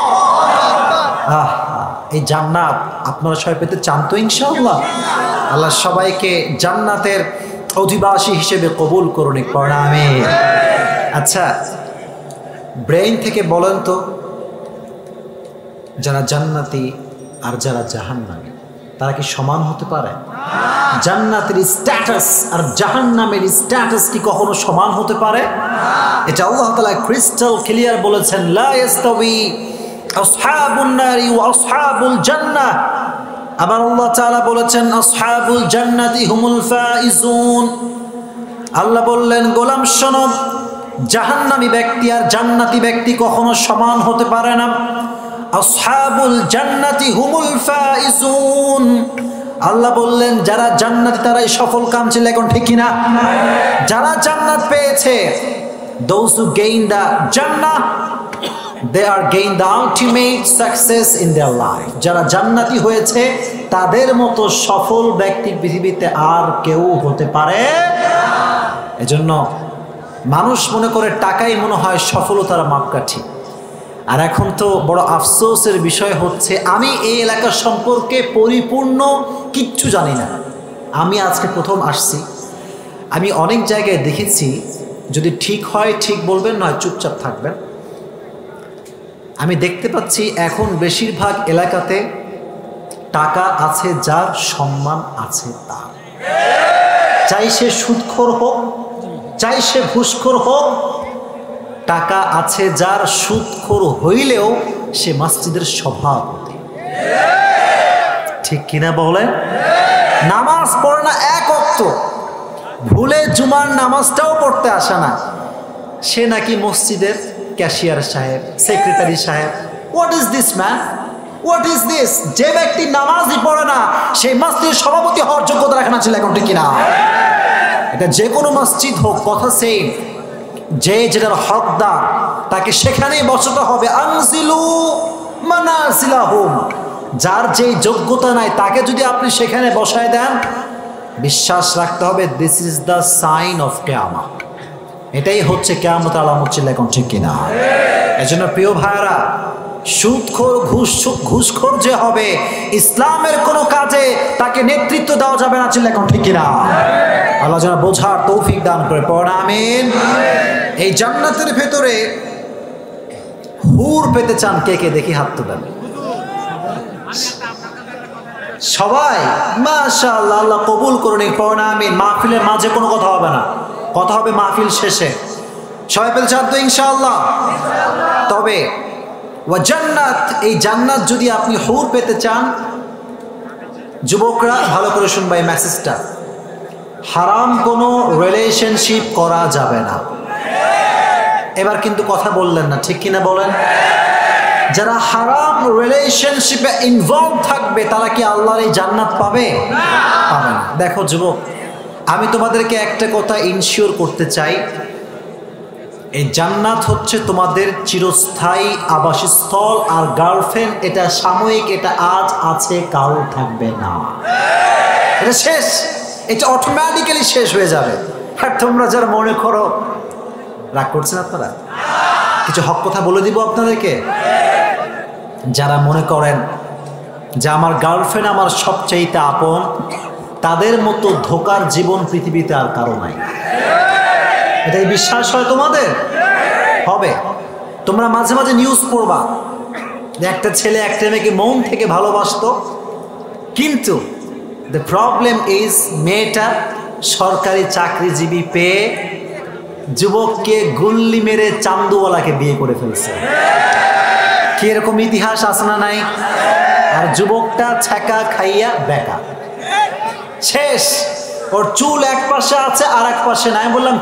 S1: এই জান্নাত আপনারা সবাই পেতে চান তো ইনশাআল্লাহ? আল্লাহ সবাইকে জান্নাতের অধিবাসী হিসেবে কবুল করুন, আমিন। আচ্ছা ব্রেইন থেকে বলেন তো যারা জান্নাতি আর যারা জাহান্নামী তারা কি সমান হতে পারে? জান্নাতের স্ট্যাটাস আর জাহান্নামের স্ট্যাটাস কি কখনো সমান হতে পারে? এটা আল্লাহ তাআলা ক্রিস্টাল ক্লিয়ার বলেছেন, লা ইয়াস্তাবি আসহাবুন নারি ওয়া আসহাবুল জান্নাহ। আবার আল্লাহ তাআলা বলেছেন, আসহাবুল জান্নাতি হুমুল ফাইজুন। আল্লাহ বললেন, গোলাম শোনো, জাহান্নামী ব্যক্তি আর জান্নাতি ব্যক্তি কখনো সমান হতে পারে না। আসহাবুল জান্নাতি হুমুল ফাইজুন। আল্লাহ বললেন, যারা জান্নাতি তারাই সফল কাম ছিল। এখন ঠিক কিনা? যারা জান্নাত পেয়েছে, those who gain the Jannah, they are gain the ultimate success in their life. যারা জান্নাতি হয়েছে তাদের মতো সফল ব্যক্তি পৃথিবীতে আর কেউ হতে পারে না। এজন্য মানুষ মনে করে টাকাই মনে হয় সফলতার মাপকাঠি। আর এখন তো বড় আফসোসের বিষয় হচ্ছে, আমি এই এলাকা সম্পর্কে পরিপূর্ণ কিচ্ছু জানি না। আমি আজকে প্রথম আসছি। আমি অনেক জায়গায় দেখেছি, যদি ঠিক হয় ঠিক বলবেন, নয় চুপচাপ থাকবেন। আমি দেখতে পাচ্ছি এখন বেশিরভাগ এলাকাতে টাকা আছে যার, সম্মান আছে তার। চাই সে সুদখোর হোক, চাই সে ঘুষখোর হোক, টাকা আছে যার, সুদখোর হইলেও সে মসজিদের সভাপতি। ঠিক কিনা বলেন? নামাজ পড়ে না এক ওয়াক্ত, ভুলে জুমার নামাজটাও পড়তে আসে না, সে নাকি মসজিদের ক্যাশিয়ার সাহেব, সেক্রেটারি সাহেব। What is this man? What is this? যে ব্যক্তি নামাজই পড়ে না সেই মসজিদের সভাপতি হওয়ার যোগ্যতা রাখে না ছিল। এখন ঠিক কিনা? এটা যে কোনো মসজিদ হোক, কথা সেম। যে যেটার হকদার তাকে সেখানেই বসাতে হবে। আনজিলু মানাজিলাহুম। যার যেই যোগ্যতা নাই তাকে যদি আপনি সেখানে বসায় দেন, বিশ্বাস রাখতে হবে this is the sign of কিয়ামত। এটাই হচ্ছে কিয়ামতের আলামত ছিল। এখন ঠিক কিনা? এজন্য প্রিয় ভাইরা, সুদখোর ঘুষখোর যে হবে, ইসলামের কোনো কাজে তাকে নেতৃত্ব দেওয়া যাবে না ছিল। এখন ঠিক কিনা? আল্লাহ যেন বোঝার তৌফিক দান করে। পড়েন আমিন। এই জান্নাতের ভেতরে হুর পেতে চান কে কে? দেখি হাত তুলেন। সবাই মাশাআল্লাহ, আল্লাহ কবুল করুন। পড়েন আমিন। মাহফিলের মাঝে কোনো কথা হবে না, কথা হবে মাহফিল শেষে। সবাই পেতে চান তো ইনশাআল্লাহ? তবে ওয়া জান্নাত, এই জান্নাত যদি আপনি হুর পেতে চান, যুবকরা ভালো করে শুনবা এই মেসেজটা, হারাম কোনো রিলেশনশিপ করা যাবে না। এবার কিন্তু কথা বললেন না, ঠিক কিনা বলেন? যারা হারাম রিলেশনশিপে ইনভলভ থাকবে তারা কি আল্লাহর এই জান্নাত পাবে? পাবে না। দেখো যুবক, আমি তোমাদেরকে একটা কথা ইনশিওর করতে চাই, এই জান্নাত হচ্ছে তোমাদের চিরস্থায়ী আবাসস্থল। আর গার্লফ্রেন্ড এটা সাময়িক, এটা আজ আছে কাল থাকবে না, এটা শেষ, এটা অটোমেটিক্যালি শেষ হয়ে যাবে। আর তোমরা যারা মনে করো, রাগ করছেন আপনারা, কিছু হক কথা বলে দিব আপনাদেরকে। যারা মনে করেন যে আমার গার্লফ্রেন্ড আমার সবচাইতে আপন, তাদের মতো ধোকার জীবন পৃথিবীতে আর কারো নাই। এটাই বিশ্বাস হয় তোমাদের? হবে। তোমরা মাঝে মাঝে নিউজ পড়বা যে একটা ছেলে একটা মেয়েকে মন থেকে ভালোবাসতো, কিন্তু দ্য প্রবলেম ইজ মেয়েটা সরকারি চাকরিজীবী পেয়ে যুবককে গুল্লি মেরে চান্দুওয়ালাকে বিয়ে করে ফেলছে। কি এরকম ইতিহাস আছে না নাই? আর যুবকটা ছ্যাঁকা খাইয়া বেকা, শেষ। ওর চুল এক পাশে আছে আর এক পাশে নাই। বললাম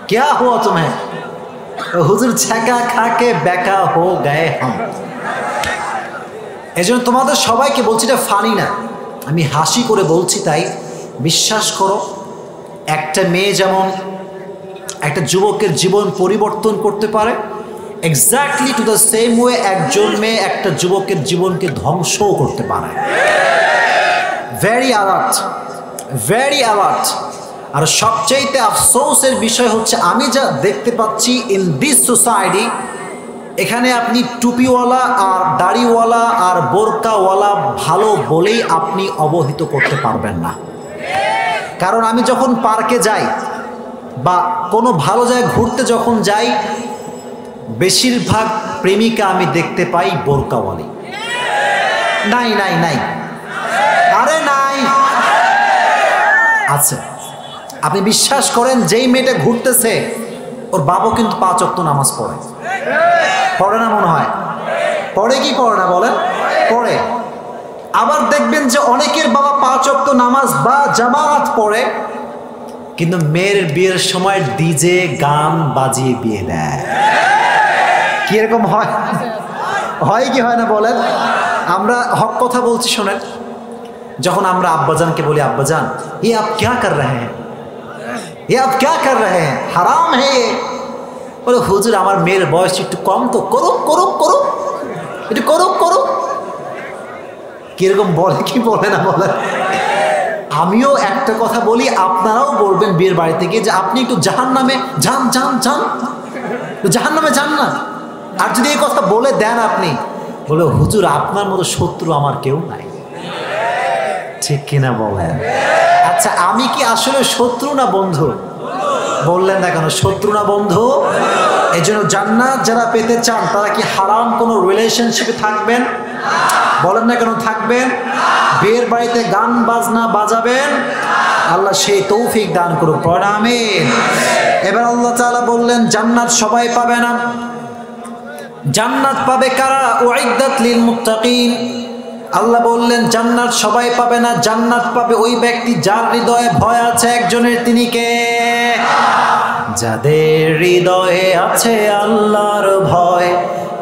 S1: ক্যা হুয়া তুমি? হুজুর ছ্যাঁকা খাকে বেকা হো গায়ে হাম। এই জন্য তোমাদের সবাইকে বলছি, এটা ফানি না, আমি হাসি করে বলছি। তাই বিশ্বাস করো, একটা মেয়ে যেমন একটা যুবকের জীবন পরিবর্তন করতে পারে, exactly to the same way একজন মেয়ে একটা যুবকের জীবনকে ধ্বংসও করতে পারে। Very alert, very alert. আর সবচেয়ে আফসোসের বিষয় হচ্ছে, আমি যা দেখতে পাচ্ছি ইন দিস সোসাইটি, এখানে আপনি টুপিওয়ালা আর দাড়িওয়ালা আর বোরকাওয়ালা ভালো বলেই আপনি অবহিত করতে পারবেন না। কারণ আমি যখন পার্কে যাই বা কোনো ভালো জায়গায় ঘুরতে যখন যাই, বেশিরভাগ প্রেমিকা আমি দেখতে পাই বোরকাওয়ালি। নাই নাই নাই, আরে নাই, আচ্ছা। আপনি বিশ্বাস করেন যেই মেয়েটা ঘুরতেছে ওর বাবা কিন্তু 5 ওয়াক্ত নামাজ পড়ে, পড়ে না মনে হয়? পড়ে কি পড়ে না বলেন? পড়ে। আবার দেখবেন যে অনেকের বাবা 5 ওয়াক্ত নামাজ বা জামাত পড়ে, কিন্তু মেয়ের বিয়ের সময় ডিজে গান বাজিয়ে বিয়ে দেয়। কি এরকম হয়? হয় কি হয় না বলেন? আমরা হক কথা বলছি শোনেন। যখন আমরা আব্বাজানকে বলি, আব্বাজান ये आप क्या कर रहे हैं, ये आप क्या कर रहे हैं, হারাম है ये। বলে হুজুর আমার মেয়ের বয়স একটু কম তো, করুক করুক করুক, একটু করুক করুক। কিরকম বলে কি বলে না বলে? আমিও একটা কথা বলি, আপনারাও বলবেন বিয়ের বাড়িতে গিয়ে যে আপনি একটু জাহান্নামে যান যান যান, জাহান্নামে যান না। আর যদি এই কথা বলে দেন আপনি, বলে হুজুর আপনার মতো শত্রু আমার কেউ নাই। ঠিক কিনা বলেন? আচ্ছা আমি কি আসলে শত্রু না বন্ধু? বললেন না কেন? শত্রু না বন্ধু? এই জন্য জান্নাত যারা পেতে চান তারা কি হারাম কোনো রিলেশনশিপে থাকবেন? বলেন না কেন থাকবেন? বিয়ের বাড়িতে গান বাজনা বাজাবেন? আল্লাহ সেই তৌফিক দান করুক, পড়া আমিন। এবার আল্লাহ তাআলা বললেন জান্নাত সবাই পাবে না। জান্নাত পাবে কারা? উইদ্দাত লিল মুত্তাকিন। আল্লাহ বললেন জান্নাত সবাই পাবে না, জান্নাত পাবে ওই ব্যক্তি যার হৃদয়ে ভয় আছে একজনের, তিনি কে? যাদের হৃদয়ে আছে আল্লাহর ভয়,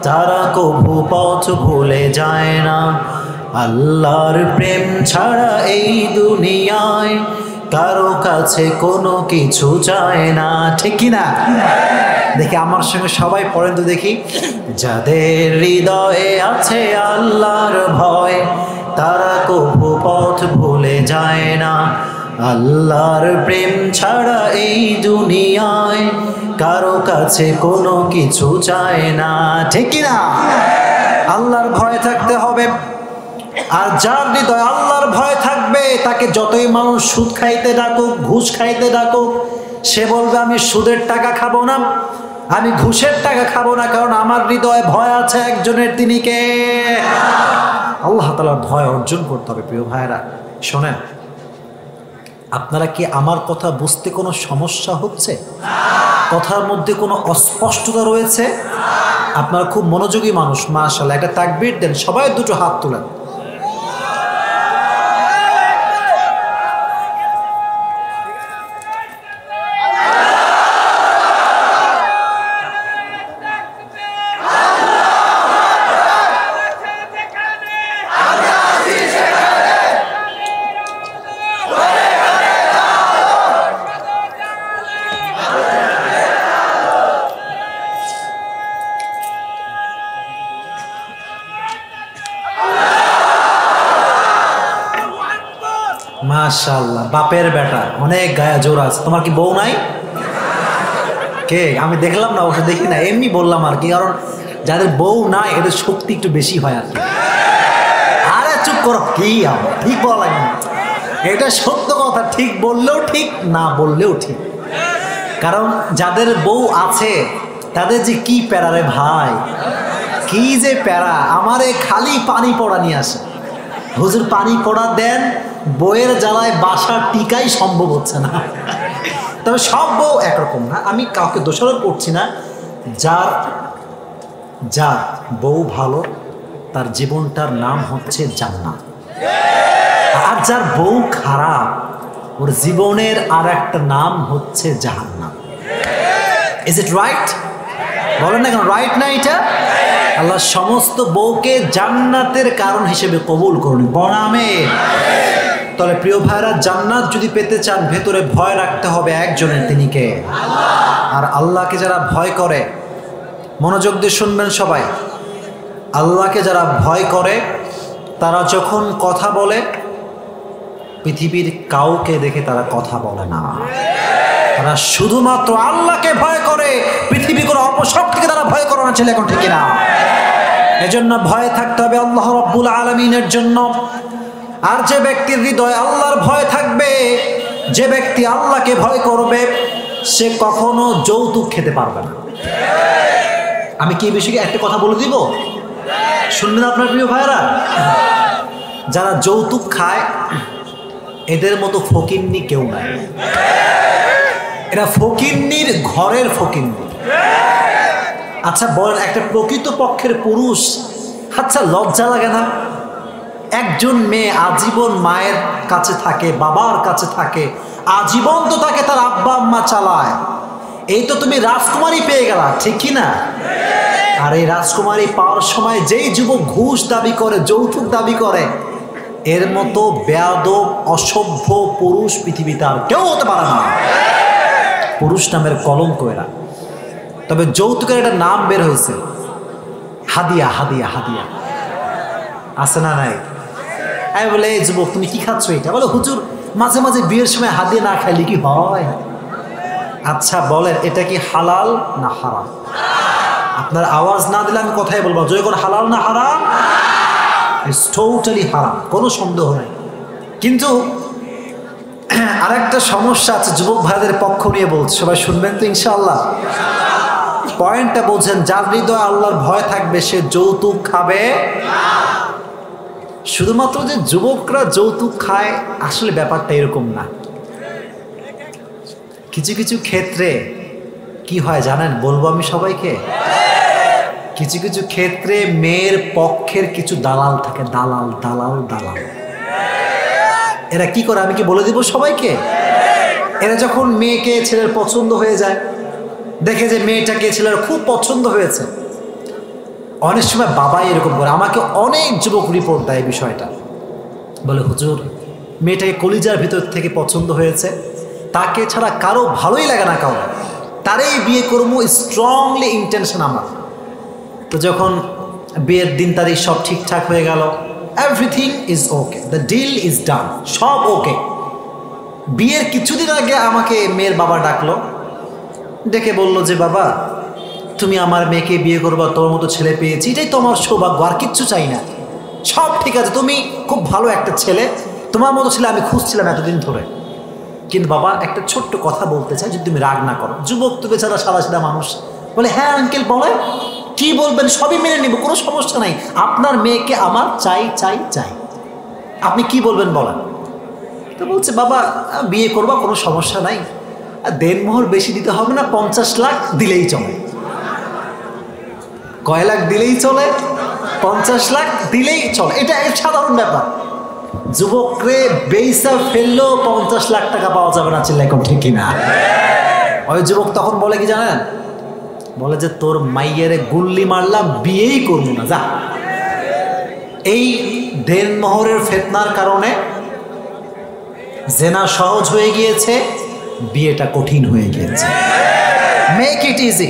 S1: তারা কভু পথ ভুলে যায় না। আল্লাহর প্রেম ছাড়া এই দুনিয়ায় কারো কাছে কোনো কিছু চায় না। ঠিক কিনা? দেখি আমার সঙ্গে সবাই পড়েন তো দেখি। যাদের হৃদয়ে আছে আল্লাহর ভয়, তারা কভু পথ ভুলে যায় না। আল্লাহর প্রেম ছাড়া এই দুনিয়ায় কারো কাছে কোনো কিছু চায় না। ঠিক কিনা? আল্লাহর ভয় থাকতে হবে। আর যার হৃদয়ে আল্লাহর ভয় থাকবে, তাকে যতই মানুষ সুদ খাইতে ডাকুক, ঘুষ খাইতে ডাকুক, সে বলবে আমি সুদের টাকা খাবো না, আমি ঘুষের টাকা খাবো না, কারণ আমার হৃদয়ে ভয় আছে একজনের, তিনি কে? আল্লাহ তাআলার ভয় অর্জন করতে হবে। প্রিয় ভাইরা শোনেন, আপনারা কি আমার কথা বুঝতে কোনো সমস্যা হচ্ছে? কথার মধ্যে কোনো অস্পষ্টতা রয়েছে? আপনারা খুব মনোযোগী মানুষ, মাশাআল্লাহ। একটা তাকবীর দেন, সবাই দুটো হাত তোলেন। মাশাআল্লাহ, বাপের বেটা, অনেক গায়ে জোর আছে। তোমার কি বউ নাই? কে? আমি দেখলাম না, ওটা দেখি না, এমনি বললাম আর কি, কারণ যাদের বউ নাই এদের শক্তি একটু বেশি হয় আর কি। আরে চুপ করো, কি ঠিক বলা লাগে না, এটা সত্য কথা। ঠিক বললেও ঠিক, না বললেও ঠিক। কারণ যাদের বউ আছে তাদের যে কি প্যারা রে ভাই, কি যে প্যারা। আমারে খালি পানি পড়া নিয়ে আসে, হুজুর পানি পড়া দেন, বউয়ের জ্বালায় বাসা টিকাই সম্ভব হচ্ছে না। তবে সব বউ একরকম না, আমি কাউকে দোষারোপ করছি না। যার যার বউ ভালো তার জীবনটার নাম হচ্ছে জান্নাত, আর যার বউ খারাপ ওর জীবনের আর একটা নাম হচ্ছে জাহান্নাম। Is it right? বলেন না কেন রাইট না এটা? আল্লাহ সমস্ত বউকে জান্নাতের কারণ হিসেবে কবুল করুন, বনামে। তাহলে প্রিয় ভাইরা, জান্নাত যদি পেতে চান ভেতরে ভয় রাখতে হবে একজনের, তিনি কে? আর আল্লাহকে যারা ভয় করে, মনোযোগ দিয়ে শুনবেন সবাই, আল্লাহকে যারা ভয় করে তারা যখন কথা বলে পৃথিবীর কাউকে দেখে তারা কথা বলে না, তারা শুধুমাত্র আল্লাহকে ভয় করে। পৃথিবী কোনো অপশক্তিকে তারা ভয় করে না, ছেলে এখন ঠিক না? এজন্য ভয় থাকতে হবে আল্লাহ রাব্বুল আলামিনের জন্য। আর যে ব্যক্তির হৃদয়ে আল্লাহর ভয় থাকবে, যে ব্যক্তি আল্লাহকে ভয় করবে, সে কখনো যৌতুক খেতে পারবে না। আমি কি এই বিষয়ে একটা কথা বলে দিব, শুনবেন আপনার প্রিয় ভাইরা? যারা যৌতুক খায় এদের মতো ফকিন্নি কেউ নাই। এরা ফকিন্নির ঘরের ফকিন্নি। আচ্ছা বলেন, একটা প্রকৃত পক্ষের পুরুষ, আচ্ছা লজ্জা লাগে না? একজন মেয়ে আজীবন মায়ের কাছে থাকে, বাবার কাছে থাকে, আজীবন তো তাকে তার আব্বা আম্মা চালায়। এই তো তুমি রাজকুমারী পেয়ে গেলা, ঠিক কি না? আর এই রাজকুমারী পাওয়ার সময় যেই যুবক ঘুষ দাবি করে, যৌতুক দাবি করে, এর মতো বেয়াদব অসভ্য পুরুষ পৃথিবীতে আর কেউ হতে পারে না। পুরুষ নামের কলঙ্ক এরা। তবে যৌতুকের একটা নাম বের হয়েছে, হাদিয়া। হাদিয়া হাদিয়া আছে না নাই? আমি বলে, এই যুবক তুমি কি খাচ্ছ এটা? বলে, হুজুর মাঝে মাঝে বিয়ের সময় হাদিয়া না খাইলে কি হয়? আচ্ছা বলেন, এটা কি হালাল না হারাম? আপনার আওয়াজ না দিলে আমি কথাই বলবো, জয় করে হালাল না হারাম? ইটস টোটালি হারাম, কোনো সন্দেহ নাই। কিন্তু আরেকটা সমস্যা আছে, যুবক ভাইদের পক্ষ নিয়ে বলছে, সবাই শুনবেন তো ইনশাআল্লাহ? পয়েন্টটা বোঝেন, যার হৃদয়ে আল্লাহর ভয় থাকবে সে যৌতুক খাবে। শুধুমাত্র যে যুবকরা যৌতুক খায়, আসলে ব্যাপারটা এরকম না। কিছু কিছু ক্ষেত্রে কি হয় জানেন, বলবো আমি সবাইকে? কিছু কিছু ক্ষেত্রে মেয়ের পক্ষের কিছু দালাল থাকে, দালাল দালাল দালাল। এরা কি করে আমি কি বলে দিব সবাইকে? এরা যখন মেয়েকে ছেলের পছন্দ হয়ে যায়, দেখে যে মেয়েটাকে ছেলের খুব পছন্দ হয়েছে, অনেক সময় বাবাই এরকম করে। আমাকে অনেক যুবক রিপোর্ট দেয় বিষয়টা, বলে হুজুর মেয়েটাকে কলিজার ভিতর থেকে পছন্দ হয়েছে, তাকে ছাড়া কারো ভালোই লাগে না, কারো তারই বিয়ে করবো, স্ট্রংলি ইন্টেনশন আমার। তো যখন বিয়ের দিন তারিখ সব ঠিকঠাক হয়ে গেল, everything is okay, the deal is done, সব ওকে। বিয়ের কিছুদিন আগে আমাকে মেয়ের বাবা ডাকলো, ডেকে বলল যে বাবা তুমি আমার মেয়েকে বিয়ে করবা, তোর মতো ছেলে পেয়েছি, এটাই তো আমার সৌভাগ্য, আর কিচ্ছু চাই না, সব ঠিক আছে, তুমি খুব ভালো একটা ছেলে, তোমার মতো ছেলে আমি খুঁজছিলাম এতদিন ধরে। কিন্তু বাবা একটা ছোট্ট কথা বলতে চাই, যদি তুমি রাগ না করো। যুবক তো বেচারা সাদা সাদা মানুষ, বলে হ্যাঁ আঙ্কেল বলেন, কি বলবেন সবই মেনে নিব, কোনো সমস্যা নাই, আপনার মেয়েকে আমার চাই চাই চাই, আপনি কি বলবেন বলেন। তো বলছে বাবা বিয়ে করবা, কোনো সমস্যা নাই, দেনমোহর বেশি দিতে হবে না, 50 লাখ দিলেই চলে। কয় লাখ দিলেই চলে? 50 লাখ দিলেই চলে, এটা সাধারণ ব্যাপার। যুবকরে বেইসা ফেললেও 50 লাখ টাকা পাওয়া যাবে না, চিল্লাই কম ঠিক কিনা? ওই যুবক তখন বলে কি জানেন, বলে যে তোর মাইয়েরে গুল্লি মারলাম, বিয়েই করবো না, যা। এই দেনমোহরের ফিতনার কারণে জেনা সহজ হয়ে গিয়েছে, বিয়েটা কঠিন হয়ে গিয়েছে। মেক ইট ইজি,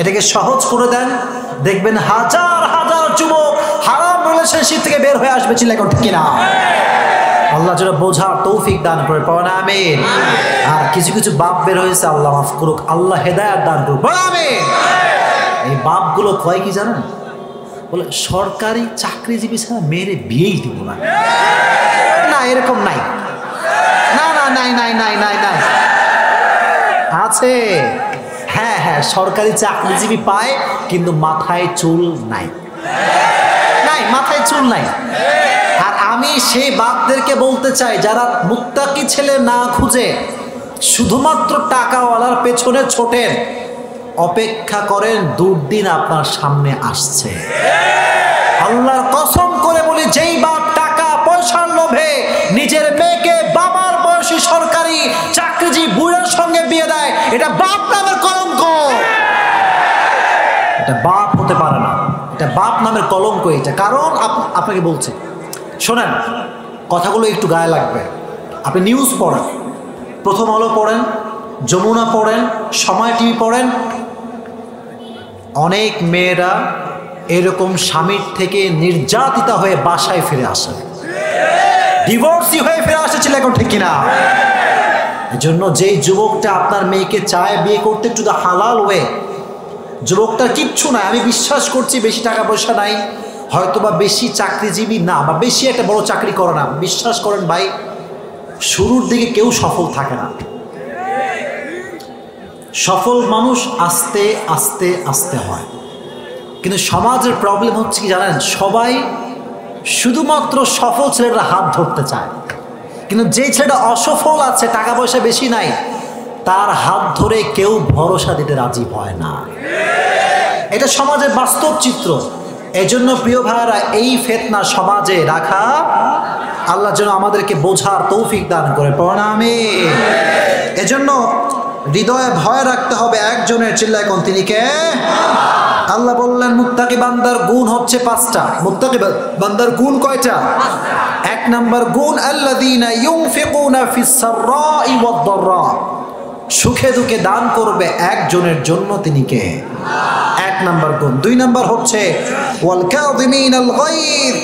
S1: এটাকে সহজ করে দেন, দেখবেন হাজার হাজার যুবক হারাম রিলেশনশিপ থেকে বের হয়ে আসবে, চিল্লাই ঠিক কিনা? আল্লাহ যেন বোঝার তৌফিক দান করে, পাওয়া না আমিন। আর কিছু কিছু বাপ বের হয়েছে, আল্লাহ মাফ করুক, আল্লাহ হেদায়েত দান করুক, বলে আমিন। এই বাপগুলো কয় কি জানেন, বলে সরকারি চাকরিজীবী ছাড়া মেয়েরে বিয়েই দিব না। না এরকম নাই, না না নাই নাই নাই নাই নাই আছে। হ্যাঁ হ্যাঁ সরকারি চাকরিজীবী পায়, কিন্তু মাথায় চুল নাই, নাই মাথায় চুল নাই। আর আমি সেই বাপদেরকে বলতে চাই, যারা মুত্তাকি ছেলে না খুঁজে শুধুমাত্র টাকাওয়ালার পেছনে ছোটেন, অপেক্ষা করেন, দুর্দিন আপনার সামনে আসছে। আল্লাহর কসম করে বলি, যেই বাপ টাকা পয়সার লোভে নিজের মেয়েকে বাবার বয়সী সরকারি চাকরিজীবী বুড়ার সঙ্গে বিয়ে দেয়, এটা বাপ নামের কলঙ্ক। এটা বাপ হতে পারে না, এটা বাপ নামের কলঙ্ক এটা। কারণ আপনাকে বলছি, শোনেন কথাগুলো একটু গায়ে লাগবে। আপনি নিউজ পড়েন, প্রথম আলো পড়েন, যমুনা পড়েন, সময় টিভি পড়েন, অনেক মেয়েরা এরকম স্বামীর থেকে নির্যাতিতা হয়ে বাসায় ফিরে আসে, ডিভোর্সি হয়ে ফিরে আসেছিল, এখন ঠিক কিনা? এজন্য যেই যুবকটা আপনার মেয়েকে চায় বিয়ে করতে, একটু দা হালাল ওয়ে, যুবকটার কিচ্ছু নাই, আমি বিশ্বাস করছি বেশি টাকা পয়সা নাই, হয়তোবা বেশি চাকরিজীবী না, বা বেশি একটা বড় চাকরি করে না। বিশ্বাস করেন ভাই, শুরুর দিকে কেউ সফল থাকে না। সফল মানুষ আস্তে আস্তে আস্তে হয়। কিন্তু সমাজের প্রবলেম হচ্ছে কি জানেন, সবাই শুধুমাত্র সফল ছেলেরা হাত ধরতে চায়, কিন্তু যে ছেলেটা অসফল আছে, টাকা পয়সা বেশি নাই, তার হাত ধরে কেউ ভরসা দিতে রাজি হয় না। এটা সমাজের বাস্তব চিত্র। এজন্য প্রিয় ভাইরা, এই ফিতনা সমাজে রাখা আল্লাহ যেন আমাদেরকে বোঝার তৌফিক দান করে। আমিন। এজন্য হৃদয়ে ভয় রাখতে হবে একজনের, চিল্লায় কোন, তিনি কে? আল্লাহ বললেন মুত্তাকি বান্দার গুণ হচ্ছে 5টা। মুত্তাকি বান্দার গুণ কয়টা? 1 নাম্বার গুণ আল্লাযীনা ইউনফিকুনা ফিস সাররাই ওয়াদ দাররা, সুখে দুঃখে দান করবে একজনের জন্য, তিনি কে? 1 নাম্বার গুণ। 2 নাম্বার হচ্ছে ওয়াল কাযিমিনাল গায়দ,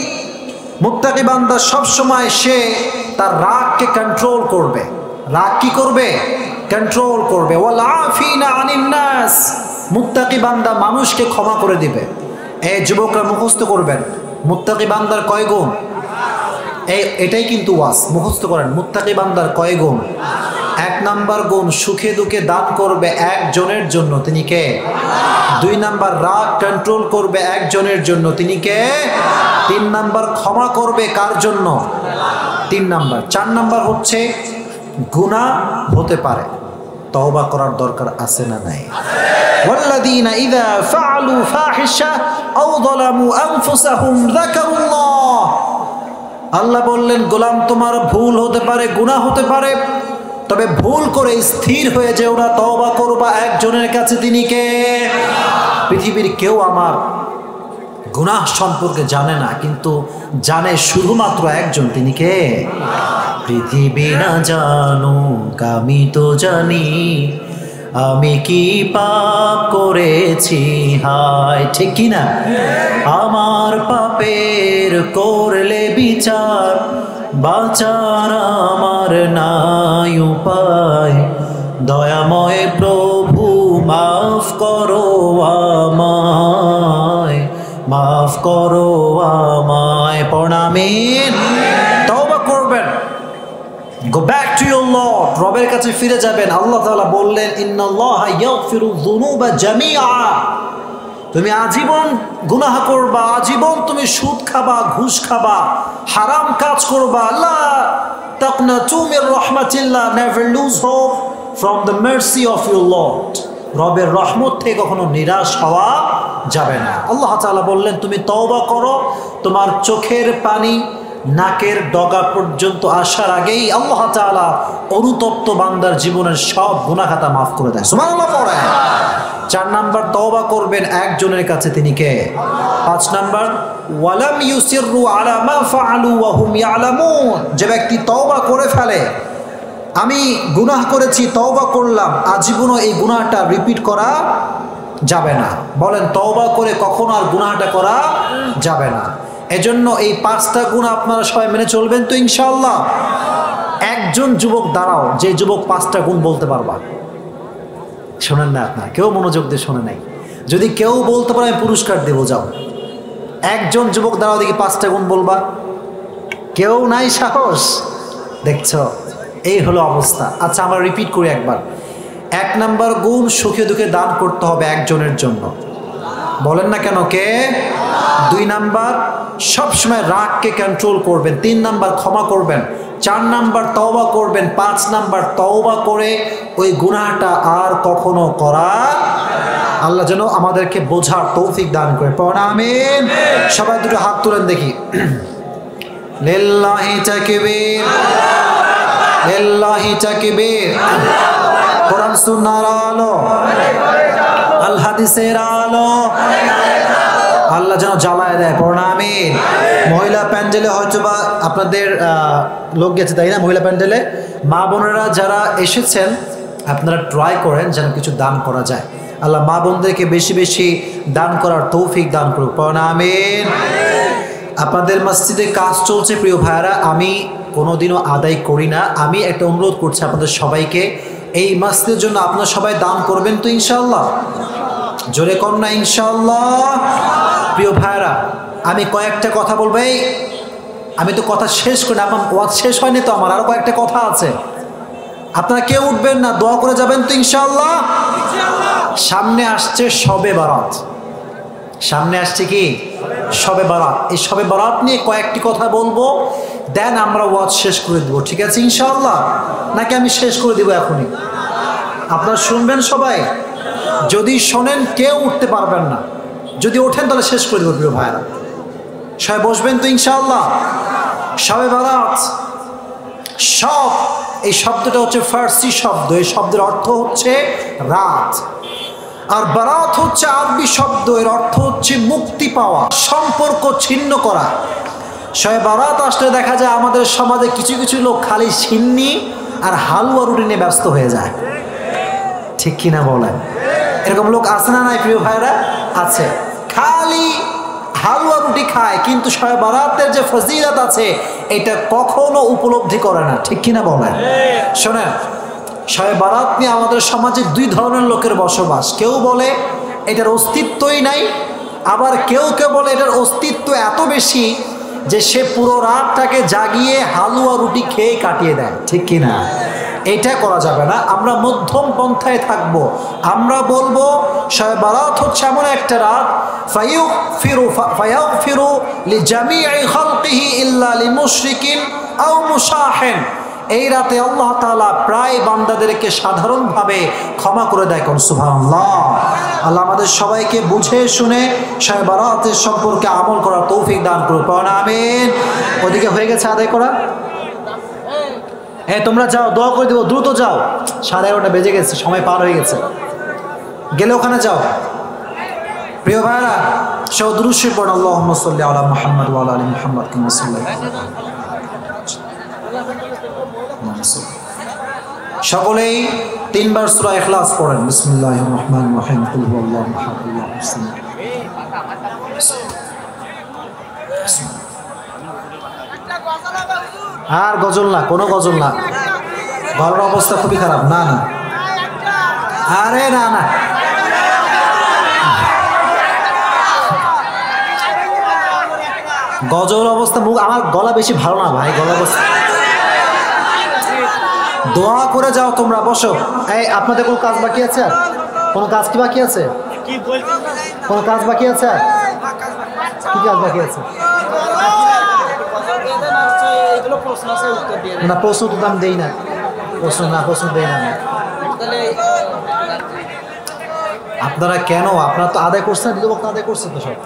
S1: মুত্তাকি বান্দা সব সময় সে তার রাগকে কন্ট্রোল করবে। রাগ কি করবে? কন্ট্রোল করবে। ওয়াল আফিনা আনিন নাস, মুত্তাকি বান্দা মানুষকে ক্ষমা করে দিবে। এই যুবকরা মুখস্থ করবেন, মুত্তাকি বান্দার কয় গুণ? এটাই কিন্তু ওয়াজ, মুখস্থ করেন। মুত্তাকি বান্দার কয় গুণ? 1 নাম্বার গুণ সুখে দুঃখে দান করবে একজনের জন্য, তিনি কে? 2 নাম্বার রাগ কন্ট্রোল করবে একজনের জন্য, তিনি কে? 3 নাম্বার ক্ষমা করবে কার জন্য? 3 নাম্বার। 4 নাম্বার হচ্ছে গুনাহ হতে পারে, তওবা করার দরকার আছে না নাই? ওয়াল্লাযীনা ইযা ফাআলু ফাহিশা আও যালামু আনফুসাহুম যাকারুল্লাহ, আল্লাহ বললেন গোলাম তোমার ভুল হতে পারে, গুনাহ হতে পারে, তবে ভুল করে স্থির হয়ে যেও না, তওবা করবা একজনের কাছে, তিনি কে? পৃথিবীর কেউ আমার গুনাহ সম্পর্কে জানে না, কিন্তু জানে শুধুমাত্র একজন, তিনি কে? পৃথিবী না জানুক আমি তো জানি, আমি কি পাপ করেছি হায়, ঠিক কি না? আমার পাপের করলে বিচার, বাঁচার আমার নাই উপায়, দয়াময় প্রভু মাফ করো আমায়, মাফ করো আমায়। আমিন। তওবা করবেন, go back to your lord, রবের কাছে ফিরে যাবেন। আল্লাহ তাআলা বললেন ইন্নাল্লাহা ইয়াগফিরু যুনুবা জামিআ, তুমি আজীবন গুনাহ করবা, আজীবন তুমি সুদ খাবা, ঘুষ খাবা, হারাম কাজ করবা। লা তাকনাতু মির রাহমাতিল্লাহ, never lose hope from the mercy of your lord, রবের রহমত থেকে কখনো নিরাশ হওয়া যাবে না। আল্লাহ তাআলা বললেন তুমি তওবা করো, তোমার চোখের পানি নাকের ডগা পর্যন্ত আসার আগেই আল্লাহ তাআলা অনুতপ্ত বান্দার জীবনের সব গুনাহ খাতা মাফ করে দেয়। সুবহানাল্লাহ পড়েন। 4 নাম্বার তওবা করবেন একজনের কাছে, তিনি কে? 5 নাম্বার ওয়ালাম ইউসিররু আলা মা ফাআলু ওয়া হুম ইয়ালামুন, যে ব্যক্তি তওবা করে ফেলে, আমি গুনাহ করেছি, তওবা করলাম, আজীবনও এই গুনাহটা রিপিট করা যাবে না। বলেন তওবা করে কখনো আর গুনাহটা করা যাবে না। এজন্য এই 5টা গুণ আপনারা সবাই মেনে চলবেন তো ইনশাআল্লাহ। একজন যুবক দাঁড়াও, যে যুবক 5টা গুণ বলতে পারবা। শোনেন না আপনারা, কেউ মনোযোগ দিয়ে শোনে নাই। যদি কেউ বলতে পারে আমি পুরস্কার দেবো, যাও। একজন যুবক দাঁড়াও দেখি 5টা গুণ বলবা। কেউ নাই সাহস, দেখছো? এই হলো অবস্থা। আচ্ছা আমরা রিপিট করি একবার। 1 নাম্বার গুণ সুখে দুঃখে দান করতে হবে একজনের জন্য, বলেন না কেন, কে? 2 নাম্বার সবসময় রাগকে কন্ট্রোল করবেন। 3 নাম্বার ক্ষমা করবেন। 4 নাম্বার তওবা করবেন। 5 নাম্বার তওবা করে ওই গুনাহটা আর কখনো করা। আল্লাহ যেন আমাদেরকে বোঝার তৌফিক দান করে। পড়ুন আমিন। সবাই দুটো হাত তুলেন দেখি। লিল্লাহি তাকবীর, লিল্লাহি তাকবীর। কোরআন সুন্নাহর আলো, আল হাদিসের আলো আল্লাহ যেন জ্বালায় দেয়। পড়ুন আমিন। মহিলা প্যান্ডেলে হয়তো বা আপনাদের লোক গেছে, তাই না? মহিলা প্যান্ডেলে মা বোনেরা যারা এসেছেন, আপনারা ট্রাই করেন যেন কিছু দান করা যায়। আল্লাহ মা বোনদেরকে বেশি বেশি দান করার তৌফিক দান করুক। পড়ুন আমিন। আপনাদের মসজিদে কাজ চলছে প্রিয় ভাইয়ারা, আমি কোনোদিনও আদায় করি না। আমি একটা অনুরোধ করছি আপনাদের সবাইকে, এই মসজিদের জন্য আপনারা সবাই দান করবেন তো ইনশাআল্লাহ? জোরে কর না ইনশাআল্লাহ। প্রিয় ভাইরা, আমি কয়েকটা কথা বলবো। আমি তো কথা শেষ করি না, আমার ওয়াজ শেষ হয়নি তো, আমার আরো কয়েকটা কথা আছে। আপনারা কেউ উঠবেন না, দোয়া করে যাবেন তো ইনশাআল্লাহ। সামনে আসছে শবে বারাত, সামনে আসছে কি শবে বরাত। এই শবে বরাত নিয়ে কয়েকটি কথা বলবো, দেন আমরা ওয়াজ শেষ করে দেবো, ঠিক আছে ইনশাআল্লাহ? নাকি আমি শেষ করে দিব এখনই? আপনারা শুনবেন সবাই? যদি শোনেন কেউ উঠতে পারবেন না, যদি ওঠেন তাহলে শেষ করে দেবো প্রিয় ভাইরা। সবাই বসবেন তো ইনশাআল্লাহ? শবে বরাত, শব এই শব্দটা হচ্ছে ফার্সি শব্দ, এই শব্দের অর্থ হচ্ছে রাত। আর বারাত হচ্ছে আরবি শব্দ, এর অর্থ হচ্ছে মুক্তি পাওয়া, সম্পর্ক ছিন্ন করা। শবে বরাত আসলে দেখা যায় আমাদের সমাজে কিছু কিছু লোক খালি সিন্নি আর হালুয়া রুটি নিয়ে ব্যস্ত হয়ে যায়, ঠিক কিনা বলেন? এরকম লোক আছে না নাই প্রিয় ভাইরা? আছে, খালি হালুয়া রুটি খায়, কিন্তু শবে বরাতের যে ফজিলত আছে এটা কখনো উপলব্ধি করে না, ঠিক কিনা বলেন? শোনেন, শবে বরাত নিয়ে আমাদের সমাজে দুই ধরনের লোকের বসবাস। কেউ বলে এটার অস্তিত্বই নাই, আবার কেউ কেউ বলে এটার অস্তিত্ব এত বেশি যে সে পুরো রাতটাকে জাগিয়ে হালুয়া রুটি খেয়ে কাটিয়ে দেয়, ঠিক কিনা? এইটা করা যাবে না, আমরা মধ্যম পন্থায় থাকবো। আমরা বলবো শবে বরাত হচ্ছে এমন একটা রাত, ফায়াগফিরু লিজামিই খালকিহি ইল্লা লিমুশরিকিন আও মুশাহিন। এই রাতে আল্লাহ তাআলা প্রায় বান্দাদেরকে সাধারণভাবে ক্ষমা করে দেয়, কোন সুবহানাল্লাহ। আল্লাহ আমাদের সবাইকে বুঝে শুনে শবে বরাতের সম্পর্কে আমল করার তৌফিক দান করুন, আমিন। ওদিকে হয়ে গেছে আদায় করা? হ্যাঁ, তোমরা যাও, দোয়া করে দেবো, দ্রুত যাও, 11:30 বেজে গেছে, সময় পার হয়ে গেছে, গেলে ওখানে যাও। প্রিয় ভাইরা, সব দুরূদ শরীফ পড়ুন, আল্লাহুম্মা সাল্লি আলা মুহাম্মাদ ওয়া আলা আলি মুহাম্মাদ কামা সাল্লাইতা। সকলেই 3 বার সূরা ইখলাস পড়েন। বিসমিল্লাহির রহমানির রহিম, কুল হুয়াল্লাহু আহাদ, আল্লাহুস সামাদ। আর গজল না, কোনো গজল না, ঘরের অবস্থা খুবই খারাপ। না না, আরে না না, গজল অবস্থা, মুখ আমার গলা বেশি ভালো না ভাই, গলা অবস্থা। দোয়া করে যাও, তোমরা বসো। এই আপনাদের কোনো কাজ বাকি আছে? আর কোনো কাজ কি বাকি আছে? কোনো কাজ বাকি আছে? আর কি কাজ বাকি আছে? না, প্রশ্ন তো দাম দেই না, প্রশ্ন দেই না। আপনারা কেন, আপনারা তো আদায় করছেন, দ্বিতীয় বক্তা আদায় করছেন তো সব,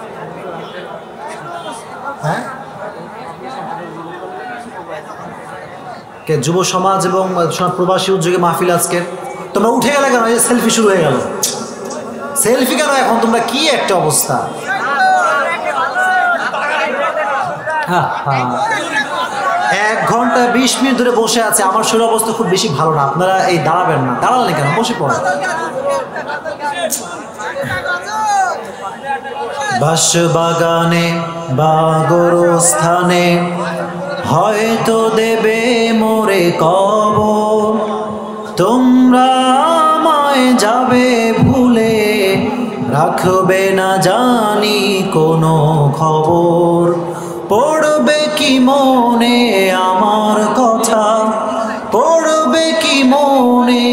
S1: হ্যাঁ? কে যুব সমাজ এবং প্রবাসী উদ্যোগে মাহফিল আজকে, তোমরা উঠে গেলে কেন? এই সেলফি শুরু হয়ে গেল, সেলফি কেন এখন? তোমরা কি একটা অবস্থা! হ্যাঁ হ্যাঁ, 1 ঘন্টা 20 মিনিট ধরে বসে আছে, আমার শরীর অবস্থা খুব বেশি ভালো না। আপনারা এই দাঁড়াবেন না, দাঁড়ালেন কেন? বসে পড়েন। বাঁশবাগানে বা গোরস্থানে হয়তো দেবে মোরে কবর, তোমরা আমায় যাবে ভুলে, রাখবে না জানি কোনো খবর। পড়বে কি মনে আমার কথা, পড়বে কি মনে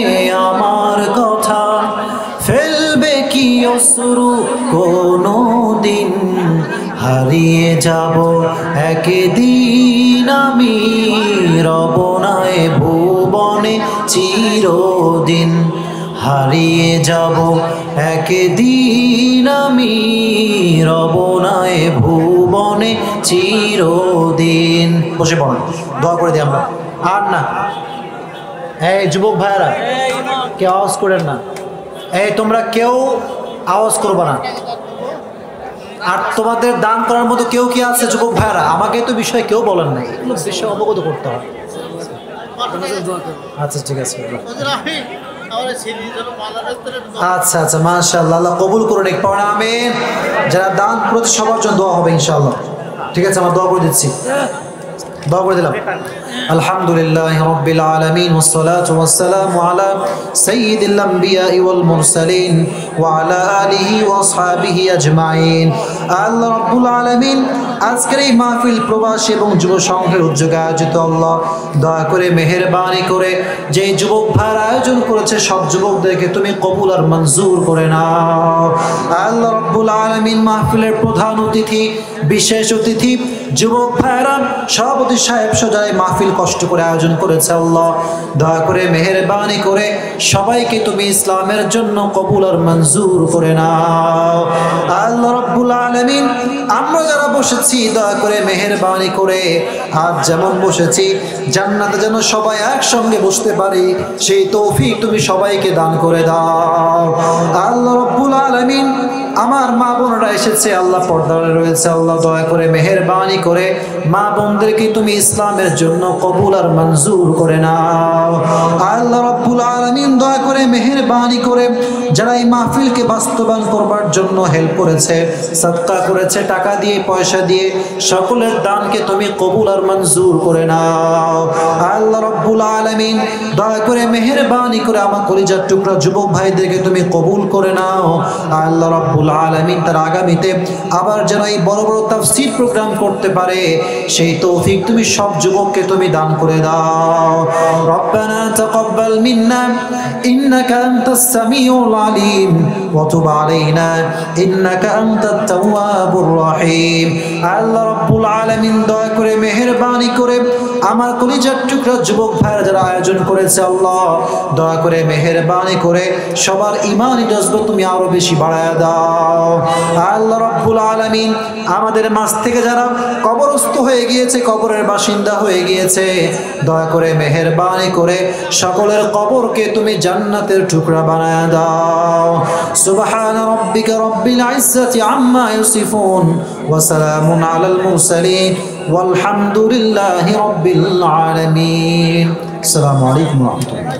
S1: আমার কথা, ফেলবে কি অশ্রু কোনো দিন, হারিয়ে যাব একদিন আমি, রব না এ ভুবনে চিরদিন, হারিয়ে যাব একদিন আমি, রব না এ ভুবনে চিরদিন। বসে পড়েন, দোয়া করে দিই আমরা। আর না, এই যুবক ভাইরা কেউ আওয়াজ করেন না, এই তোমরা কেউ আওয়াজ করবে না। আর তোমাদের দান করার মতো কেউ কি আছে যুবক ভাইরা? আমাকে তো বিষয়ে কেউ বলেন নাই, এগুলো বিষয়ে অবগত করতে হয়। আচ্ছা ঠিক আছে, আচ্ছা আচ্ছা, মাশাআল্লাহ, আল্লাহ কবুল করুন, আমিন। যারা দান প্রতি সবার জন্য দোয়া হবে ইনশাআল্লাহ, ঠিক আছে? আমরা দোয়া করে দিচ্ছি, দোয়া করে দিলাম। আলহামদুলিল্লাহি রাব্বিল আলামিন ওয়াসসালাতু ওয়াসসালামু আলা সাইয়্যিদিল আমবিয়াই ওয়াল মুরসালিন ওয়া আলা আলিহি ওয়া আসহাবিহি আজমাইন। আল্লাহ রাব্বুল আলামিন আজকের এই মাহফিল প্রবাসী এবং যুব সংঘের উদ্যোগে আয়োজিত, আল্লাহ দয়া করে মেহেরবানি করে যে যুবক ভাইয়ের আয়োজন করেছে সব যুবকদেরকে তুমি কবুল আর মঞ্জুর করে নাও। আল্লাহ রাব্বুল আলামিন মাহফিলের প্রধান অতিথি, বিশেষ অতিথি, যুবক ভাইয়েরা, সভাপতি সাহেব সজায় মাহফিল কষ্ট করে আয়োজন করেছে, আল্লাহ দয়া করে মেহেরবানি করে সবাইকে তুমি ইসলামের জন্য কবুল আর মঞ্জুর করে নাও। আল্লাহ রাব্বুল আলামিন আমরা যারা বসেছি দয়া করে মেহেরবানি করে আজ যেমন বসেছি জান্নাতে যেন সবাই একসঙ্গে বসতে পারি সেই তৌফিক তুমি সবাইকে দান করে দাও। আল্লাহ রাব্বুল আলামিন আমার মা বোনরা এসেছে আল্লাহ পর্দায় রয়েছে, আল্লাহ দয়া করে মেহেরবানি করে মা বোনদেরকে তুমি ইসলামের জন্য কবুল আর মঞ্জুর করে নাও। আল্লাহ রাব্বুল আলামিন দয়া করে মেহেরবানি করে যারা এই মাহফিলকে বাস্তবায়ন করবার জন্য হেল্প করেছে, সাদকা করেছে, টাকা দিয়ে পয়সা দিয়ে, সকলের দানকে তুমি কবুল আর মঞ্জুর করে নাও। আল্লাহ রাব্বুল আলামিন দয়া করে মেহেরবানি করে আমার কলিজার টুকরা যুবক ভাইদেরকে তুমি কবুল করে নাও। আল্লাহ রাব্বুল আলামিন তার আগামীতে আবার যেন এই বড় বড় তাফসীর প্রোগ্রাম করতে পারে সেই তৌফিক তুমি সব যুবককে তুমি দান করে দাও। রব্বানা তাকাব্বাল মিন্না ইন্নাকা আনতাস সামিউল আলিম ওয়া তুব আলাইনা ইন্নাকা আনতাত তাওয়াবুর রহিম। আল্লাহ রাব্বুল আলামিন দয়া করে মেহেরবানি করে আমার কলিজার টুকরা যুবক ভাইরা যারা আয়োজন করেছে আল্লাহ দয়া করে মেহেরবানি করে সবার ঈমানি জজবা তুমি আরো বেশি বাড়ায়া দাও। আল্লাহ রাব্বুল আলামিন আমাদের মাঝ থেকে যারা কবরস্থ হয়ে গিয়েছে, কবরের বাসিন্দা হয়ে গিয়েছে, দয়া করে মেহেরবানি করে সকলের কবরকে তুমি জান্নাতের টুকরা বানায়া দাও। সুবহানা রাব্বিকা রাব্বিল ইজ্জাতি আম্মা ইয়াসিফুন ওয়া সালামুন আলাল মুরসালিন والحمد لله رب العالمين. السلام عليكم ورحمة الله.